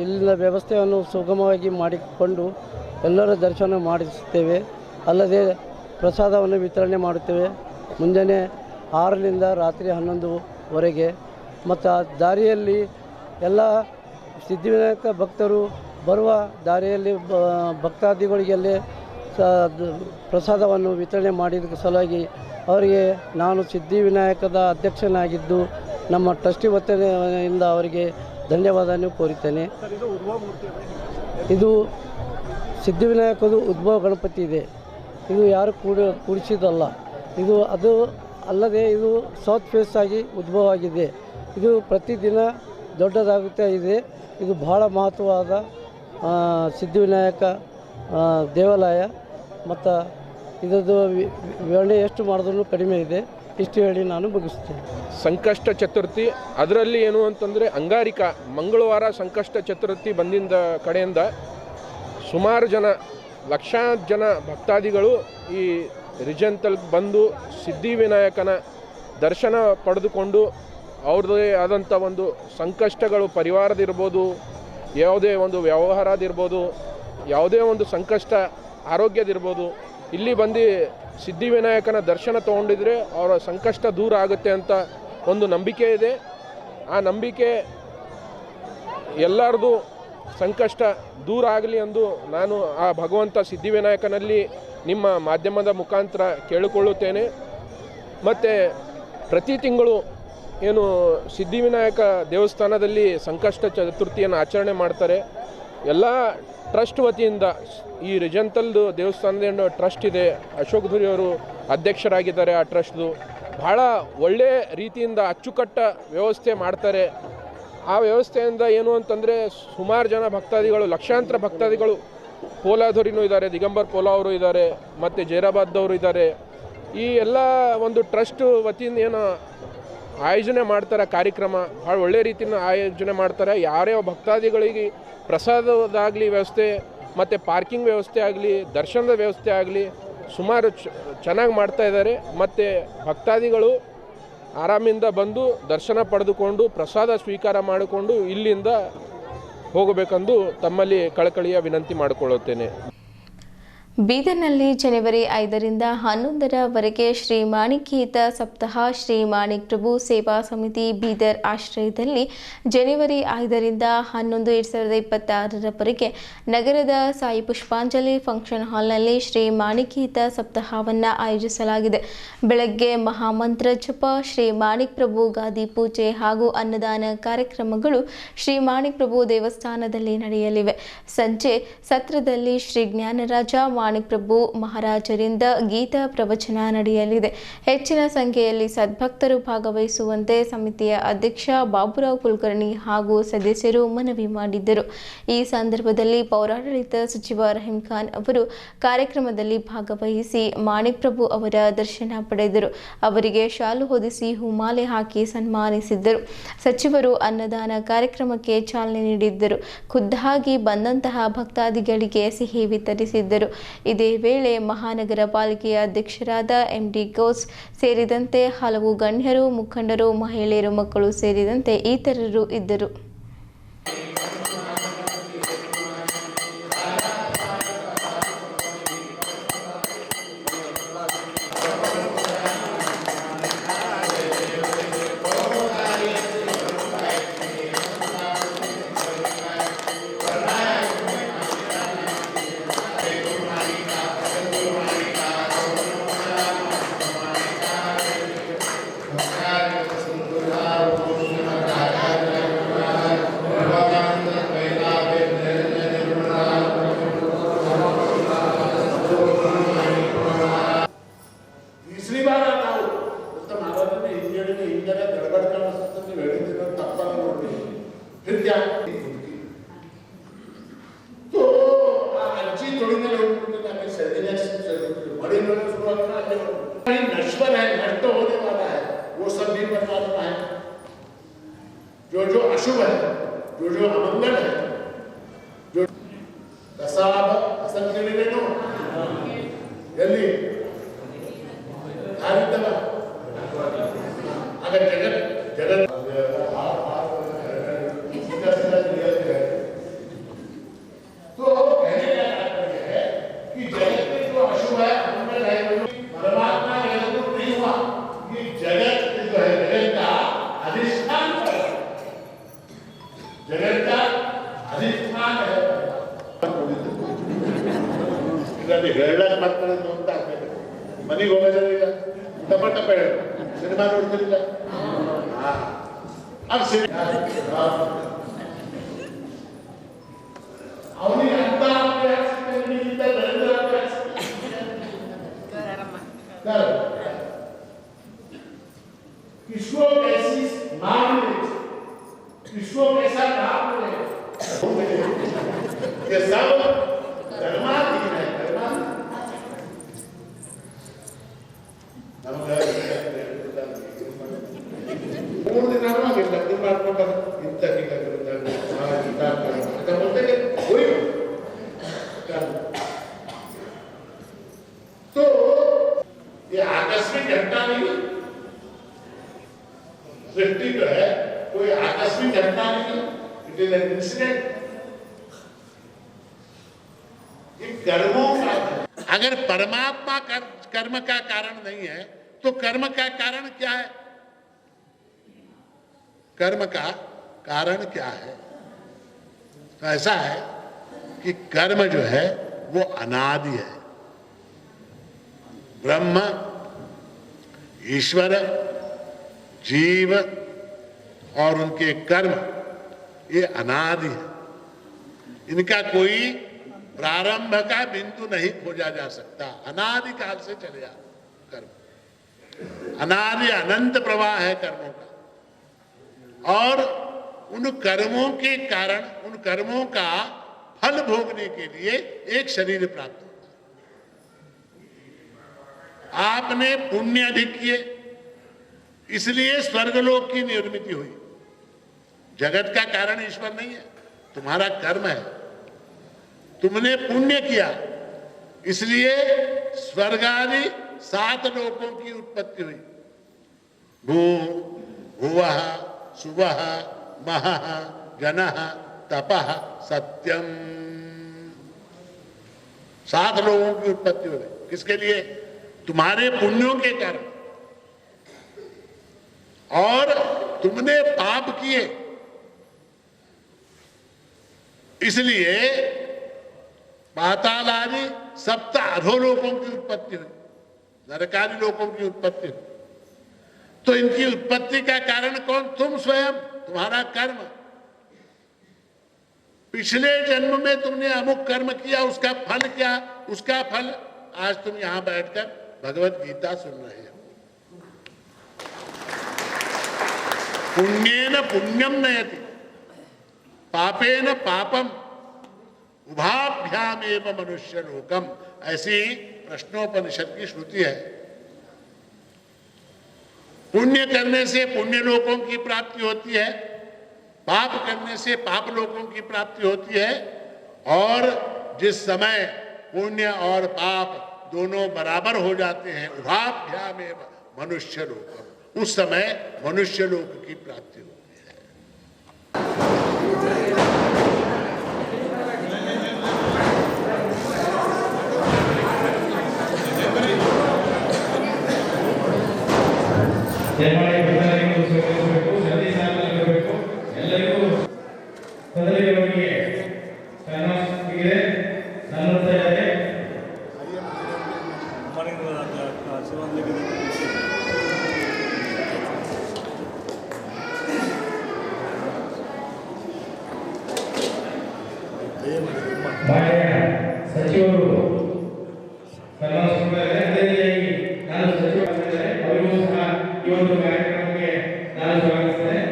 ಇಲ್ಲಿನ ವ್ಯವಸ್ಥೆಯನ್ನು ಸುಗಮವಾಗಿ ಮಾಡಿಕೊಂಡು ಎಲ್ಲರ ದರ್ಶನ ಮಾಡಿಸುತ್ತೇವೆ. ಅಲ್ಲದೆ ಪ್ರಸಾದವನ್ನು ವಿತರಣೆ ಮಾಡುತ್ತೇವೆ ಮುಂಜಾನೆ 6ರಿಂದ ರಾತ್ರಿ 11ವರೆಗೆ. ಮತ್ತು ದಾರಿಯಲ್ಲಿ ಎಲ್ಲ ಸಿದ್ಧಿವಿನಾಯಕ ಭಕ್ತರು ಬರುವ ದಾರಿಯಲ್ಲಿ ಭಕ್ತಾದಿಗಳಿಗೆಲ್ಲೇ ಪ್ರಸಾದವನ್ನು ವಿತರಣೆ ಮಾಡಿದ ಸಲುವಾಗಿ ಅವರಿಗೆ ನಾನು ಸಿದ್ಧಿವಿನಾಯಕದ ಅಧ್ಯಕ್ಷನಾಗಿದ್ದು ನಮ್ಮ ಟ್ರಸ್ಟಿ ವತಿಯಿಂದ ಅವರಿಗೆ ಧನ್ಯವಾದವನ್ನು ಕೋರುತ್ತೇನೆ. ಇದು ಸಿದ್ಧಿವಿನಾಯಕದು ಉದ್ಭವ ಗಣಪತಿ ಇದೆ. ಇದು ಯಾರು ಕೂಡಿಸಿದಲ್ಲ. ಅದು ಅಲ್ಲದೆ ಇದು ಸೌತ್ ಫೇಸ್ ಆಗಿ ಉದ್ಭವ ಆಗಿದೆ. ಇದು ಪ್ರತಿದಿನ ದೊಡ್ಡದಾಗುತ್ತಾ ಇದೆ. ಇದು ಬಹಳ ಮಹತ್ವವಾದ ಸಿದ್ಧಿವಿನಾಯಕ ದೇವಾಲಯ. ಮತ್ತು ಇದರದ್ದು ವಿವರಣೆ ಎಷ್ಟು ಮಾಡಿದ್ರೂ ಕಡಿಮೆ ಇದೆ. ಇಷ್ಟು ಹೇಳಿ ನಾನು ಮುಗಿಸ್ತೇನೆ. ಸಂಕಷ್ಟ ಚತುರ್ಥಿ ಅದರಲ್ಲಿ ಏನು ಅಂತಂದರೆ ಅಂಗಾರಿಕ ಮಂಗಳವಾರ ಸಂಕಷ್ಟ ಚತುರ್ಥಿ ಬಂದಿಂದ ಕಡೆಯಿಂದ ಸುಮಾರು ಜನ ಲಕ್ಷಾಂತರ ಜನ ಭಕ್ತಾದಿಗಳು ಈ ರಿಜನ್ತಲ್ಲಿ ಬಂದು ಸಿದ್ಧಿವಿನಾಯಕನ ದರ್ಶನ ಪಡೆದುಕೊಂಡು ಅವ್ರದ್ದೇ ಆದಂಥ ಒಂದು ಸಂಕಷ್ಟಗಳು ಪರಿವಾರದಿರ್ಬೋದು, ಯಾವುದೇ ಒಂದು ವ್ಯವಹಾರದಿರ್ಬೋದು, ಯಾವುದೇ ಒಂದು ಸಂಕಷ್ಟ ಆರೋಗ್ಯದಿರ್ಬೋದು, ಇಲ್ಲಿ ಬಂದು ಸಿದ್ಧಿವಿನಾಯಕನ ದರ್ಶನ ತೊಗೊಂಡಿದ್ರೆ ಅವರ ಸಂಕಷ್ಟ ದೂರ ಆಗುತ್ತೆ ಅಂತ ಒಂದು ನಂಬಿಕೆ ಇದೆ. ಆ ನಂಬಿಕೆ ಎಲ್ಲರದು ಸಂಕಷ್ಟ ದೂರ ಆಗಲಿ ಎಂದು ನಾನು ಆ ಭಗವಂತ ಸಿದ್ಧಿವಿನಾಯಕನಲ್ಲಿ ನಿಮ್ಮ ಮಾಧ್ಯಮದ ಮುಖಾಂತರ ಕೇಳಿಕೊಳ್ಳುತ್ತೇನೆ. ಮತ್ತು ಪ್ರತಿ ತಿಂಗಳು ಏನು ಸಿದ್ಧಿವಿನಾಯಕ ದೇವಸ್ಥಾನದಲ್ಲಿ ಸಂಕಷ್ಟ ಚತುರ್ಥಿಯನ್ನು ಆಚರಣೆ ಮಾಡ್ತಾರೆ. ಎಲ್ಲ ಟ್ರಸ್ಟ್ ವತಿಯಿಂದ ಈ ರಿಜಂತಲ್ದು ದೇವಸ್ಥಾನದ ಟ್ರಸ್ಟ್ ಇದೆ, ಅಶೋಕ್ ಧುರಿ ಅವರು ಅಧ್ಯಕ್ಷರಾಗಿದ್ದಾರೆ. ಆ ಟ್ರಸ್ಟ್ದು ಭಾಳ ಒಳ್ಳೆಯ ರೀತಿಯಿಂದ ಅಚ್ಚುಕಟ್ಟ ವ್ಯವಸ್ಥೆ ಮಾಡ್ತಾರೆ. ಆ ವ್ಯವಸ್ಥೆಯಿಂದ ಏನು ಅಂತಂದರೆ ಸುಮಾರು ಜನ ಭಕ್ತಾದಿಗಳು, ಲಕ್ಷಾಂತರ ಭಕ್ತಾದಿಗಳು, ಪೋಲಾಧುರಿನೂ ಇದ್ದಾರೆ, ದಿಗಂಬರ್ ಪೋಲಾ ಅವರು ಇದ್ದಾರೆ, ಮತ್ತು ಜೈರಾಬಾದ್ದವರು ಇದ್ದಾರೆ. ಈ ಎಲ್ಲ ಒಂದು ಟ್ರಸ್ಟ್ ವತಿಯಿಂದ ಏನು ಆಯೋಜನೆ ಮಾಡ್ತಾರೆ ಕಾರ್ಯಕ್ರಮ ಭಾಳ ಒಳ್ಳೆಯ ರೀತಿಯಿಂದ ಆಯೋಜನೆ ಮಾಡ್ತಾರೆ. ಯಾರ್ಯಾವ ಭಕ್ತಾದಿಗಳಿಗೆ ಪ್ರಸಾದದಾಗಲಿ ವ್ಯವಸ್ಥೆ, ಮತ್ತು ಪಾರ್ಕಿಂಗ್ ವ್ಯವಸ್ಥೆ ಆಗಲಿ, ದರ್ಶನದ ವ್ಯವಸ್ಥೆ ಆಗಲಿ ಸುಮಾರು ಚೆನ್ನಾಗಿ ಮಾಡ್ತಾಯಿದ್ದಾರೆ. ಮತ್ತು ಭಕ್ತಾದಿಗಳು ಆರಾಮಿಂದ ಬಂದು ದರ್ಶನ ಪಡೆದುಕೊಂಡು ಪ್ರಸಾದ ಸ್ವೀಕಾರ ಮಾಡಿಕೊಂಡು ಇಲ್ಲಿಂದ ಹೋಗಬೇಕೆಂದು ತಮ್ಮಲ್ಲಿ ಕಳಕಳಿಯ ವಿನಂತಿ ಮಾಡಿಕೊಳ್ಳುತ್ತೇನೆ. ಬೀದರ್ನಲ್ಲಿ ಜನವರಿ 5ರಿಂದ 11ರವರೆಗೆ ಶ್ರೀ ಮಾಣಿಕ್ಯೇತ ಸಪ್ತಾಹ ಶ್ರೀ ಮಾಣಿಕ್ ಪ್ರಭು ಸೇವಾ ಸಮಿತಿ ಬೀದರ್ ಆಶ್ರಯದಲ್ಲಿ ಜನವರಿ 5ರಿಂದ 11, 2026ರವರೆಗೆ ನಗರದ ಸಾಯಿ ಪುಷ್ಪಾಂಜಲಿ ಫಂಕ್ಷನ್ ಹಾಲ್ನಲ್ಲಿ ಶ್ರೀ ಮಾಣಿಕ್ಯೇತ ಸಪ್ತಾಹವನ್ನು ಆಯೋಜಿಸಲಾಗಿದೆ. ಬೆಳಗ್ಗೆ ಮಹಾಮಂತ್ರ ಜಪ, ಶ್ರೀ ಮಾಣಿಕ್ ಪ್ರಭು ಗಾದಿ ಪೂಜೆ ಹಾಗೂ ಅನ್ನದಾನ ಕಾರ್ಯಕ್ರಮಗಳು ಶ್ರೀ ಮಾಣಿಕ್ ಪ್ರಭು ದೇವಸ್ಥಾನದಲ್ಲಿ ನಡೆಯಲಿವೆ. ಸಂಜೆ ಸತ್ರದಲ್ಲಿ ಶ್ರೀ ಜ್ಞಾನರಾಜ ಮಾಣಿಕ್ ಪ್ರಭು ಮಹಾರಾಜರಿಂದ ಗೀತಾ ಪ್ರವಚನ ನಡೆಯಲಿದೆ. ಹೆಚ್ಚಿನ ಸಂಖ್ಯೆಯಲ್ಲಿ ಸದ್ಭಕ್ತರು ಭಾಗವಹಿಸುವಂತೆ ಸಮಿತಿಯ ಅಧ್ಯಕ್ಷ ಬಾಬುರಾವ್ ಕುಲಕರ್ಣಿ ಹಾಗೂ ಸದಸ್ಯರು ಮನವಿ ಮಾಡಿದ್ದರು. ಈ ಸಂದರ್ಭದಲ್ಲಿ ಪೌರಾಡಳಿತ ಸಚಿವ ರಹೀಂ ಖಾನ್ ಅವರು ಕಾರ್ಯಕ್ರಮದಲ್ಲಿ ಭಾಗವಹಿಸಿ ಮಾಣಿಕ್ ಪ್ರಭು ಅವರ ದರ್ಶನ ಪಡೆದರು. ಅವರಿಗೆ ಶಾಲು ಹೊದಿಸಿ ಹೂಮಾಲೆ ಹಾಕಿ ಸನ್ಮಾನಿಸಿದ್ದರು. ಸಚಿವರು ಅನ್ನದಾನ ಕಾರ್ಯಕ್ರಮಕ್ಕೆ ಚಾಲನೆ ನೀಡಿದ್ದರು. ಖುದ್ದಾಗಿ ಬಂದಂತಹ ಭಕ್ತಾದಿಗಳಿಗೆ ಸಿಹಿ ವಿತರಿಸಿದ್ದರು. ಇದೇ ವೇಳೆ ಮಹಾನಗರ ಪಾಲಿಕೆಯ ಅಧ್ಯಕ್ಷರಾದ ಎಂಡಿ ಗೌಸ್ ಸೇರಿದಂತೆ ಹಲವು ಗಣ್ಯರು, ಮುಖಂಡರು, ಮಹಿಳೆಯರು, ಮಕ್ಕಳು ಸೇರಿದಂತೆ ಇತರರು ಇದ್ದರು. नश्वर है, नष्ट होने वाला है, वो सब भी बनवाना है। जो अशुभ है, जो अमंगल है, जो दसाब असंख्येनो जल्दी धारितवा अगर जगत तो कहने का तात्पर्य है कि जगत में जो अशुभ है, अमंगल है, परमात्मा जगत को नहीं हुआ। ये जगत जो है, जगत का अधिष्ठान है, जगत का अधिष्ठान है। ಇದರಲ್ಲಿ ಹೇಳಕ್ ಮಾತಾಡೋದು ಅಂತ ಮನೆಗೆ ಹೋಗೋದಿಲ್ಲ, ಟಪ ಟಪ ಹೇಳ ಸಿನಿಮಾ ನೋಡ್ತಿರಲಿಲ್ಲ. ಅವನಿಗೆ ಅಂತ किसको कैसी मार मिले, किसको कैसा लाभ मिले, ये सब धर्माधीन है। ಮೂರು ದಿನ ನಿಮ್ಮ ಮಾಡ್ಕೊಂಡ ಇಂಥ तो ये आकस्मिक घटना नहीं, सृष्टि जो है कोई आकस्मिक घटना नहीं, इट इज एन इंसिडेंट। ये कर्मों का, अगर परमात्मा कर्म का कारण नहीं है तो कर्म का कारण क्या है? कर्म का कारण क्या है? तो ऐसा है कि कर्म जो है वो अनादि है। ब्रह्म, ईश्वर, जीव और उनके कर्म ये अनादि है। इनका कोई प्रारंभ का बिंदु नहीं खोजा जा सकता। अनादि काल से चले आ कर्म, अनादि अनंत प्रवाह है कर्मों का। और उन कर्मों के कारण, उन कर्मों का फल भोगने के लिए एक शरीर प्राप्त होता है। आपने पुण्य अधिक किए इसलिए स्वर्गलोक की निर्मिति हुई। जगत का कारण ईश्वर नहीं है, तुम्हारा कर्म है। तुमने पुण्य किया इसलिए स्वर्ग आदि 7 लोकों की उत्पत्ति हुई। भू भुवः सुवः महः जनः तपः सत्यम, 7 लोगों की उत्पत्ति हुई। किसके लिए? तुम्हारे पुण्यों के कारण। और तुमने पाप किए इसलिए पाताल आदि 7 अधोलोकों की उत्पत्ति हुई, नरकादि लोकों की उत्पत्ति हुई। तो इनकी उत्पत्ति का कारण कौन? तुम स्वयं, तुम्हारा कर्म। पिछले जन्म में तुमने अमुक कर्म किया, उसका फल क्या, उसका फल आज तुम यहां बैठकर भगवत गीता सुन रहे हो। पुण्येन पुण्यम नयति पापेन पापम उभाभ्यामेव मनुष्य लोकम, ऐसी प्रश्नोपनिषद की श्रुति है। पुण्य करने से पुण्य लोकों की प्राप्ति होती है, पाप करने से पाप लोकों की प्राप्ति होती है। और जिस समय पुण्य और पाप दोनों बराबर हो जाते हैं, उभाभ्यामेव मनुष्य लोकम, उस समय मनुष्य लोक की प्राप्ति होती है। ಸಚಿವರು ನಾನು ಸಚಿವರಾಗಿದ್ದಾರೆ, ಅವರಿಗೂ ಸಹ ಈ ಒಂದು ಕಾರ್ಯಕ್ರಮಕ್ಕೆ ನಾನು ಸ್ವಾಗತಿಸ್ತೇನೆ.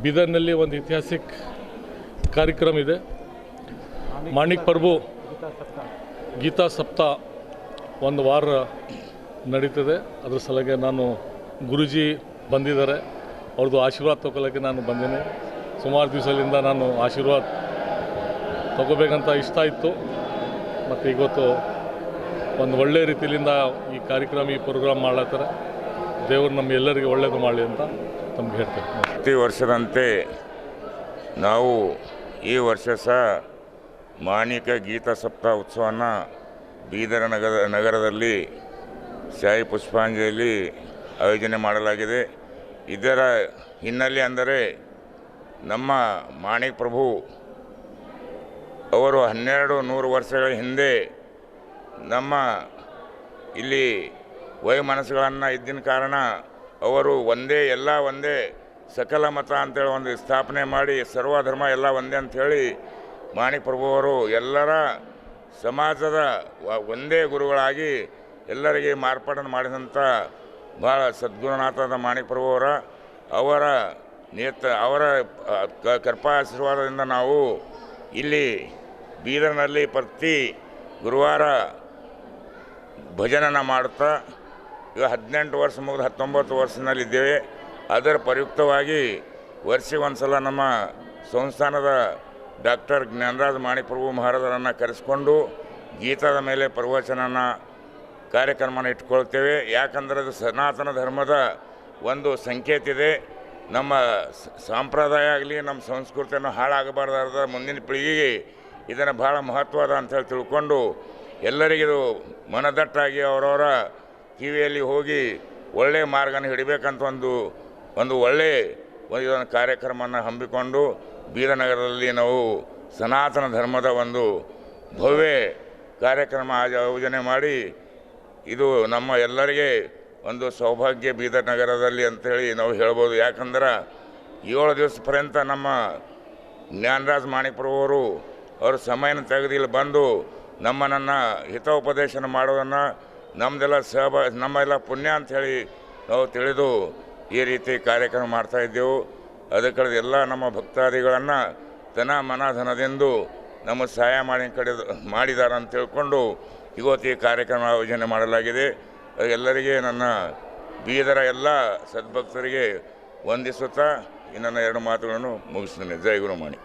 ಬೀದರ್ನಲ್ಲಿ ಒಂದು ಐತಿಹಾಸಿಕ ಕಾರ್ಯಕ್ರಮ ಇದೆ. ಮಾಣಿಕ್ ಪ್ರಭು ಗೀತಾ ಸಪ್ತಾಹ ಒಂದು ವಾರ ನಡೀತದೆ. ಅದ್ರ ಸಲುವಾಗಿ ನಾನು ಗುರುಜಿ ಬಂದಿದ್ದಾರೆ, ಅವ್ರದ್ದು ಆಶೀರ್ವಾದ ತಗೊಳ್ಳೋಕ್ಕೆ ನಾನು ಬಂದೇನೆ. ಸುಮಾರು ದಿವಸದಿಂದ ನಾನು ಆಶೀರ್ವಾದ ತಗೋಬೇಕಂತ ಇಷ್ಟ ಇತ್ತು. ಮತ್ತು ಇವತ್ತು ಒಂದು ಒಳ್ಳೆ ರೀತಿಯಿಂದ ಈ ಕಾರ್ಯಕ್ರಮ, ಈ ಪ್ರೋಗ್ರಾಮ್ ಮಾಡ್ಲತ್ತಾರೆ. ದೇವರು ನಮ್ಮ ಎಲ್ಲರಿಗೆ ಒಳ್ಳೆಯದು ಮಾಡಲಿ ಅಂತ ತಮ್ಗೆ ಹೇಳ್ತೇನೆ. ಪ್ರತಿ ವರ್ಷದಂತೆ ನಾವು ಈ ವರ್ಷ ಸಹ ಮಾಣಿಕ ಗೀತಾ ಸಪ್ತಾಹ ಉತ್ಸವವನ್ನು ಬೀದರ ನಗರದಲ್ಲಿ ಶಾಹಿ ಪುಷ್ಪಾಂಜಲಿ ಆಯೋಜನೆ ಮಾಡಲಾಗಿದೆ. ಇದರ ಹಿನ್ನೆಲೆ ಅಂದರೆ ನಮ್ಮ ಮಾಣಿಕ್ ಪ್ರಭು ಅವರು 1200 ವರ್ಷಗಳ ಹಿಂದೆ ನಮ್ಮ ಇಲ್ಲಿ ವೈಮನಸ್ಸುಗಳನ್ನು ಇದ್ದಿನ ಕಾರಣ ಅವರು ಎಲ್ಲ ಒಂದೇ ಸಕಲ ಮತ ಅಂತೇಳಿ ಒಂದು ಸ್ಥಾಪನೆ ಮಾಡಿ ಸರ್ವಧರ್ಮ ಎಲ್ಲ ಒಂದೇ ಅಂಥೇಳಿ ಮಾಣಿಕ್ ಪ್ರಭು ಅವರು ಎಲ್ಲರ ಸಮಾಜದ ಒಂದೇ ಗುರುಗಳಾಗಿ ಎಲ್ಲರಿಗೆ ಮಾರ್ಪಾಡನ್ನು ಮಾಡಿದಂಥ ಭಾಳ ಸದ್ಗುರುನಾಥದ ಮಾಣಿಕ್ ಪ್ರಭು ಅವರ ಕೃಪಾ ಆಶೀರ್ವಾದದಿಂದ ನಾವು ಇಲ್ಲಿ ಬೀದರ್ನಲ್ಲಿ ಪ್ರತಿ ಗುರುವಾರ ಭಜನನ ಮಾಡುತ್ತಾ ಈಗ 18 ವರ್ಷ ಮುಗಿದು 19 ವರ್ಷದಲ್ಲಿದ್ದೇವೆ. ಅದರ ಪ್ರಯುಕ್ತವಾಗಿ ವರ್ಷಕ್ಕೆ ಒಂದು ಸಲ ನಮ್ಮ ಸಂಸ್ಥಾನದ ಡಾಕ್ಟರ್ ಜ್ಞಾನರಾಜ್ ಮಾಣಿಕ್ ಪ್ರಭು ಮಹಾರಾಜರನ್ನು ಕರೆಸಿಕೊಂಡು ಗೀತಾದ ಮೇಲೆ ಪ್ರವಚನನ ಕಾರ್ಯಕ್ರಮನ ಇಟ್ಕೊಳ್ತೇವೆ. ಯಾಕಂದರೆ ಅದು ಸನಾತನ ಧರ್ಮದ ಒಂದು ಸಂಕೇತ ಇದೆ. ನಮ್ಮ ಸಂಪ್ರದಾಯ ಆಗಲಿ ನಮ್ಮ ಸಂಸ್ಕೃತಿಯನ್ನು ಹಾಳಾಗಬಾರ್ದಾದ ಮುಂದಿನ ಪೀಳಿಗೆಗೆ ಇದನ್ನು ಭಾಳ ಮಹತ್ವದ ಅಂಥೇಳಿ ತಿಳ್ಕೊಂಡು ಎಲ್ಲರಿಗಿದು ಮನದಟ್ಟಾಗಿ ಅವರವರ ಕಿವಿಯಲ್ಲಿ ಹೋಗಿ ಒಳ್ಳೆಯ ಮಾರ್ಗನ ಹಿಡಿಬೇಕಂತ ಒಂದು ಒಳ್ಳೆಯ ಇದೊಂದು ಕಾರ್ಯಕ್ರಮವನ್ನು ಹಮ್ಮಿಕೊಂಡು ಬೀದನಗರದಲ್ಲಿ ನಾವು ಸನಾತನ ಧರ್ಮದ ಒಂದು ಭವ್ಯ ಕಾರ್ಯಕ್ರಮ ಆಯೋಜನೆ ಮಾಡಿ ಇದು ನಮ್ಮ ಎಲ್ಲರಿಗೆ ಒಂದು ಸೌಭಾಗ್ಯ ಬೀದರ್ ನಗರದಲ್ಲಿ ಅಂಥೇಳಿ ನಾವು ಹೇಳ್ಬೋದು. ಯಾಕಂದ್ರೆ 7 ದಿವಸ ಪರ್ಯಂತ ನಮ್ಮ ಜ್ಞಾನರಾಜ್ ಮಾಣಿಕ್ಪ್ರಭು ಅವರು ಸಮಯನ ತೆಗೆದಿಲ್ಲಿ ಬಂದು ನಮ್ಮನ್ನು ಹಿತೋಪದೇಶನ ಮಾಡೋದನ್ನು ನಮ್ಮೆಲ್ಲ ಪುಣ್ಯ ಅಂಥೇಳಿ ನಾವು ತಿಳಿದು ಈ ರೀತಿ ಕಾರ್ಯಕ್ರಮ ಮಾಡ್ತಾಯಿದ್ದೆವು. ಅದಕ್ಕೆ ಎಲ್ಲ ನಮ್ಮ ಭಕ್ತಾದಿಗಳನ್ನು ತನ ಮನ ಧನದಿಂದ ನಮ್ಮ ಸಹಾಯ ಮಾಡಿದ್ದಾರೆ ಅಂತ ತಿಳ್ಕೊಂಡು ಇವತ್ತು ಈ ಕಾರ್ಯಕ್ರಮ ಆಯೋಜನೆ ಮಾಡಲಾಗಿದೆ. ಎಲ್ಲರಿಗೆ ನನ್ನ ಬೀದರ ಎಲ್ಲ ಸದ್ಭಕ್ತರಿಗೆ ವಂದಿಸುತ್ತಾ ನನ್ನ 2 ಮಾತುಗಳನ್ನು ಮುಗಿಸ್ತೇನೆ. ಜೈ ಗುರುಮಾಣಿ.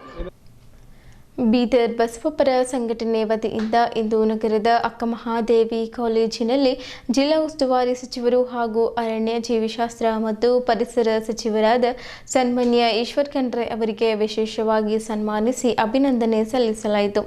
ಬೀದರ್ ಬಸವಪರ ಸಂಘಟನೆ ವತಿಯಿಂದ ಇಂದು ನಗರದ ಅಕ್ಕಮಹಾದೇವಿ ಕಾಲೇಜಿನಲ್ಲಿ ಜಿಲ್ಲಾ ಉಸ್ತುವಾರಿ ಸಚಿವರು ಹಾಗೂ ಅರಣ್ಯ ಜೀವಿಶಾಸ್ತ್ರ ಮತ್ತು ಪರಿಸರ ಸಚಿವರಾದ ಸನ್ಮಾನ್ಯ ಈಶ್ವರ್ ಖಂಡ್ರೆ ಅವರಿಗೆ ವಿಶೇಷವಾಗಿ ಸನ್ಮಾನಿಸಿ ಅಭಿನಂದನೆ ಸಲ್ಲಿಸಲಾಯಿತು.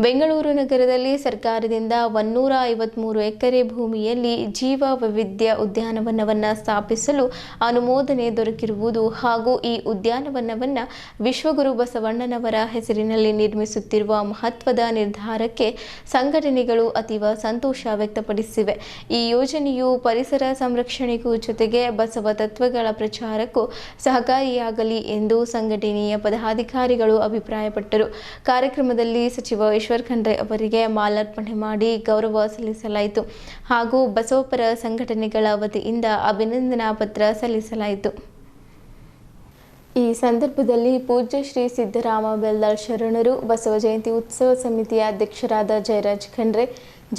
ಬೆಂಗಳೂರು ನಗರದಲ್ಲಿ ಸರ್ಕಾರದಿಂದ 153 ಎಕರೆ ಭೂಮಿಯಲ್ಲಿ ಜೀವ ವೈವಿಧ್ಯ ಉದ್ಯಾನವನವನ್ನು ಸ್ಥಾಪಿಸಲು ಅನುಮೋದನೆ ದೊರಕಿರುವುದು ಹಾಗೂ ಈ ಉದ್ಯಾನವನವನ್ನು ವಿಶ್ವಗುರು ಬಸವಣ್ಣನವರ ಹೆಸರಿನಲ್ಲಿ ನಿರ್ಮಿಸುತ್ತಿರುವ ಮಹತ್ವದ ನಿರ್ಧಾರಕ್ಕೆ ಸಂಘಟನೆಗಳು ಅತೀವ ಸಂತೋಷ ವ್ಯಕ್ತಪಡಿಸಿವೆ. ಈ ಯೋಜನೆಯು ಪರಿಸರ ಸಂರಕ್ಷಣೆಗೂ ಜೊತೆಗೆ ಬಸವ ತತ್ವಗಳ ಪ್ರಚಾರಕ್ಕೂ ಸಹಕಾರಿಯಾಗಲಿ ಎಂದು ಸಂಘಟನೆಯ ಪದಾಧಿಕಾರಿಗಳು ಅಭಿಪ್ರಾಯಪಟ್ಟರು. ಕಾರ್ಯಕ್ರಮದಲ್ಲಿ ಸಚಿವ ಈಶ್ವರ್ ಖಂಡ್ರೆ ಅವರಿಗೆ ಮಾಲಾರ್ಪಣೆ ಮಾಡಿ ಗೌರವ ಸಲ್ಲಿಸಲಾಯಿತು ಹಾಗೂ ಬಸವಪರ ಸಂಘಟನೆಗಳ ವತಿಯಿಂದ ಅಭಿನಂದನಾ ಪತ್ರ ಸಲ್ಲಿಸಲಾಯಿತು. ಈ ಸಂದರ್ಭದಲ್ಲಿ ಪೂಜ್ಯ ಶ್ರೀ ಸಿದ್ದರಾಮ ಬೆಲ್ದಾಳ್ ಶರಣರು, ಬಸವ ಜಯಂತಿ ಉತ್ಸವ ಸಮಿತಿಯ ಅಧ್ಯಕ್ಷರಾದ ಜಯರಾಜ್ ಖಂಡ್ರೆ,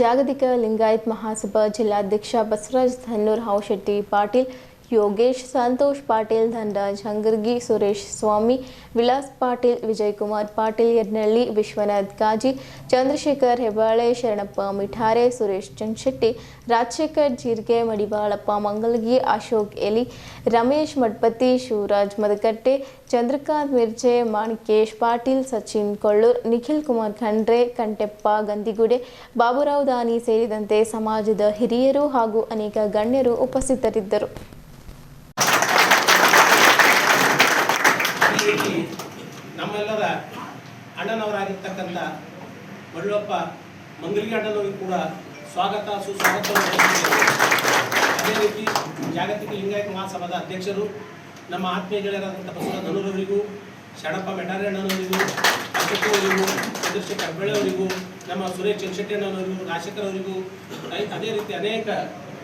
ಜಾಗತಿಕ ಲಿಂಗಾಯತ್ ಮಹಾಸಭಾ ಜಿಲ್ಲಾಧ್ಯಕ್ಷ ಬಸವರಾಜ್ ಧನ್ನೂರ್ ಹಾವಶೆಟ್ಟಿ ಪಾಟೀಲ್, ಯೋಗೇಶ್, ಸಂತೋಷ್ ಪಾಟೀಲ್, ಧನರಾಜ್ ಹಂಗರ್ಗಿ, ಸುರೇಶ್ ಸ್ವಾಮಿ, ವಿಲಾಸ್ ಪಾಟೀಲ್, ವಿಜಯಕುಮಾರ್ ಪಾಟೀಲ್ ಯರ್ನಳ್ಳಿ, ವಿಶ್ವನಾಥ್ ಕಾಜಿ, ಚಂದ್ರಶೇಖರ್ ಹೆಬ್ಬಾಳೆ, ಶರಣಪ್ಪ ಮಿಠಾರೆ, ಸುರೇಶ್ ಚಂದ್ಶೆಟ್ಟಿ, ರಾಜಶೇಖರ್ ಜೀರ್ಗೆ, ಮಡಿವಾಳಪ್ಪ ಮಂಗಲಗಿ, ಅಶೋಕ್ ಎಲಿ, ರಮೇಶ್ ಮಡ್ಪತಿ, ಶಿವರಾಜ್ ಮದಕಟ್ಟೆ, ಚಂದ್ರಕಾಂತ್ ಮಿರ್ಜೆ, ಮಾಣಿಕೇಶ್ ಪಾಟೀಲ್, ಸಚಿನ್ ಕೊಳ್ಳೂರ್, ನಿಖಿಲ್ ಕುಮಾರ್ ಖಂಡ್ರೆ, ಕಂಟೆಪ್ಪ ಗಂದಿಗುಡೆ, ಬಾಬುರಾವ್ ದಾನಿ ಸೇರಿದಂತೆ ಸಮಾಜದ ಹಿರಿಯರು ಹಾಗೂ ಅನೇಕ ಗಣ್ಯರು ಉಪಸ್ಥಿತರಿದ್ದರು. ನಮ್ಮೆಲ್ಲರ ಅಣ್ಣನವರಾಗಿರ್ತಕ್ಕಂಥ ಮಳ್ಳಪ್ಪ ಮಂಗಲಿಗೆ ಅಣ್ಣನವರಿಗೂ ಕೂಡ ಸ್ವಾಗತ ಸುಸ್ವಾಗತವನ್ನು. ಅದೇ ರೀತಿ ಜಾಗತಿಕ ಲಿಂಗಾಯತ ಮಹಾಸಭಾದ ಅಧ್ಯಕ್ಷರು ನಮ್ಮ ಆತ್ಮೀಯ ಗೆಳೆಯರಾದಂಥ ಬಸವರಾಜ್ ಧನ್ನೂರವರಿಗೂ, ಶರಣಪ್ಪ ಮೆಟಾರೆ ಅಣ್ಣನವರಿಗೂ, ಅಶೋಕವರಿಗೂ, ಚಂದ್ರಶೇಖರ್ ಹೆಬ್ಬಾಳೆ ಅವರಿಗೂ, ನಮ್ಮ ಸುರೇಶ್ ಚಂದ್ರಶೆಟ್ಟಿ ಅಣ್ಣನವರಿಗೂ, ರಾಜಶೇಖರ್ ಅವರಿಗೂ, ಅದೇ ರೀತಿ ಅನೇಕ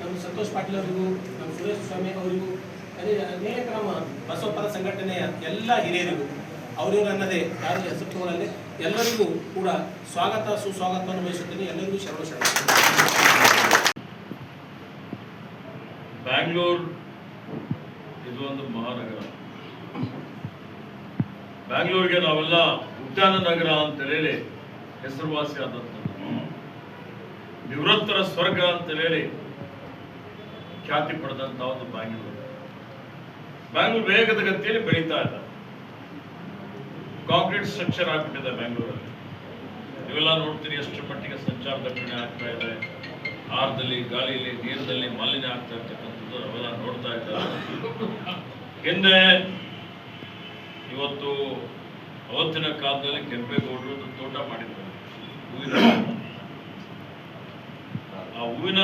ನಮ್ಮ ಸಂತೋಷ್ ಪಾಟೀಲ್ ಅವರಿಗೂ, ನಮ್ಮ ಸುರೇಶ್ ಸ್ವಾಮಿ ಅವರಿಗೂ, ಅನೇಕ ನಮ್ಮ ಬಸವಪರ ಸಂಘಟನೆಯ ಎಲ್ಲ ಹಿರಿಯರಿಗೂ ಅವರಿವರು ಅನ್ನದೇ ಯಾರು ಹೆಸರುಗಳಲ್ಲಿ ಎಲ್ಲರಿಗೂ ಕೂಡ ಸ್ವಾಗತ ಸುಸ್ವಾಗತವನ್ನು ಬಯಸುತ್ತೇನೆ. ಎಲ್ಲರಿಗೂ ಶರಣ ಶರಣ. ಬ್ಯಾಂಗ್ಳೂರ್ ಇದು ಒಂದು ಮಹಾನಗರ. ಬ್ಯಾಂಗ್ಳೂರಿಗೆ ನಾವೆಲ್ಲ ಉದ್ಯಾನ ನಗರ ಅಂತೇಳಿ ಹೆಸರುವಾಸಿ ಆದಂಥದ್ದು, ನಿವೃತ್ತರ ಸ್ವರ್ಗ ಅಂತೇಳಿ ಖ್ಯಾತಿ ಪಡೆದಂಥ ಒಂದು ಬ್ಯಾಂಗ್ಳೂರು. ಬ್ಯಾಂಗ್ಳೂರು ವೇಗದ ಗತಿಯಲ್ಲಿ ಬೆಳೀತಾ ಇದೆ. ಕಾಂಕ್ರೀಟ್ ಸ್ಟ್ರಕ್ಚರ್ ಆಗ್ಬಿಟ್ಟಿದೆ ಬ್ಯಾಂಗ್ಳೂರಲ್ಲಿ. ನೀವೆಲ್ಲ ನೋಡ್ತೀರಿ ಎಷ್ಟು ಮಟ್ಟಿಗೆ ಸಂಚಾರ ದಟ್ಟಣೆ ಆಗ್ತಾ ಇದೆ. ಆಹಾರದಲ್ಲಿ, ಗಾಳಿಯಲ್ಲಿ, ನೀರಿನಲ್ಲಿ ಮಾಲಿನ್ಯ ಆಗ್ತಾ ಇರ್ತಕ್ಕಂಥದ್ದು ಅವೆಲ್ಲ ನೋಡ್ತಾ ಇದ್ದಾರೆ. ಹಿಂದೆ ಇವತ್ತು ಅವತ್ತಿನ ಕಾಲದಲ್ಲಿ ಕೆಂಪೇಗೌಡರು ಒಂದು ತೋಟ ಮಾಡಿದ್ದಾರೆ, ಹೂವಿನ. ಆ ಹೂವಿನ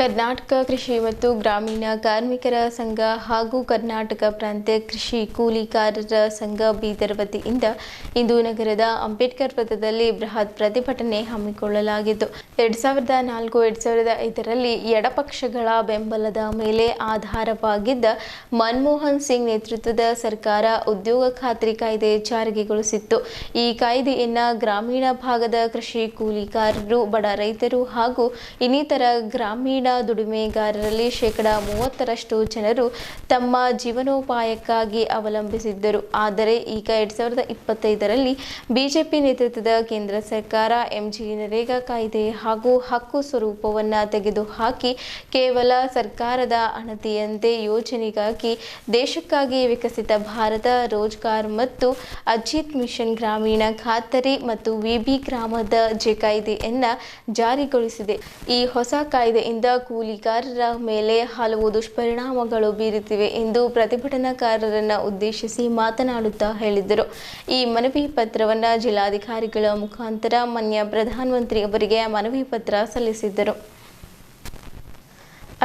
ಕರ್ನಾಟಕ ಕೃಷಿ ಮತ್ತು ಗ್ರಾಮೀಣ ಕಾರ್ಮಿಕರ ಸಂಘ ಹಾಗೂ ಕರ್ನಾಟಕ ಪ್ರಾಂತ್ಯ ಕೃಷಿ ಕೂಲಿಕಾರರ ಸಂಘ ಬೀದರ್ ವತಿಯಿಂದ ಇಂದು ನಗರದ ಅಂಬೇಡ್ಕರ್ ವೃತ್ತದಲ್ಲಿ ಬೃಹತ್ ಪ್ರತಿಭಟನೆ ಹಮ್ಮಿಕೊಳ್ಳಲಾಗಿತ್ತು. 2004-2005ರಲ್ಲಿ ಎಡಪಕ್ಷಗಳ ಬೆಂಬಲದ ಮೇಲೆ ಆಧಾರವಾಗಿದ್ದ ಮನಮೋಹನ್ ಸಿಂಗ್ ನೇತೃತ್ವದ ಸರ್ಕಾರ ಉದ್ಯೋಗ ಖಾತ್ರಿ ಕಾಯ್ದೆ ಜಾರಿಗೆಗೊಳಿಸಿತ್ತು. ಈ ಕಾಯ್ದೆಯನ್ನು ಗ್ರಾಮೀಣ ಭಾಗದ ಕೃಷಿ ಕೂಲಿಕಾರರು, ಬಡ ರೈತರು ಹಾಗೂ ಇನ್ನಿತರ ಗ್ರಾಮೀಣ ದುಡಿಮೆಗಾರರಲ್ಲಿ 30% ಜನರು ತಮ್ಮ ಜೀವನೋಪಾಯಕ್ಕಾಗಿ ಅವಲಂಬಿಸಿದ್ದರು. ಆದರೆ ಈಗ 2025ರಲ್ಲಿ ಬಿಜೆಪಿ ನೇತೃತ್ವದ ಕೇಂದ್ರ ಸರ್ಕಾರ ಎಂಜಿ ನರೇಗಾ ಕಾಯ್ದೆ ಹಾಗೂ ಹಕ್ಕು ಸ್ವರೂಪವನ್ನು ತೆಗೆದುಹಾಕಿ ಕೇವಲ ಸರ್ಕಾರದ ಅಣತಿಯಂತೆ ಯೋಜನೆಗಾಗಿ ದೇಶಕ್ಕಾಗಿ ವಿಕಸಿತ ಭಾರತ, ರೋಜ್ಗಾರ್ ಮತ್ತು ಅಜಿತ್ ಮಿಷನ್, ಗ್ರಾಮೀಣ ಖಾತರಿ ಮತ್ತು ವಿಬಿ ಗ್ರಾಮದ ಜೆ ಕಾಯ್ದೆಯನ್ನು ಜಾರಿಗೊಳಿಸಿದೆ. ಈ ಹೊಸ ಕಾಯ್ದೆಯಿಂದ ಕೂಲಿಗಾರರ ಮೇಲೆ ಹಲವು ದುಷ್ಪರಿಣಾಮಗಳು ಬೀರುತ್ತಿವೆ ಎಂದು ಪ್ರತಿಭಟನಾಕಾರರನ್ನು ಉದ್ದೇಶಿಸಿ ಮಾತನಾಡುತ್ತಾ ಹೇಳಿದರು. ಈ ಮನವಿ ಪತ್ರವನ್ನು ಜಿಲ್ಲಾಧಿಕಾರಿಗಳ ಮುಖಾಂತರ ಮಾನ್ಯ ಪ್ರಧಾನಮಂತ್ರಿ ಅವರಿಗೆ ಮನವಿ ಪತ್ರ ಸಲ್ಲಿಸಿದ್ದರು.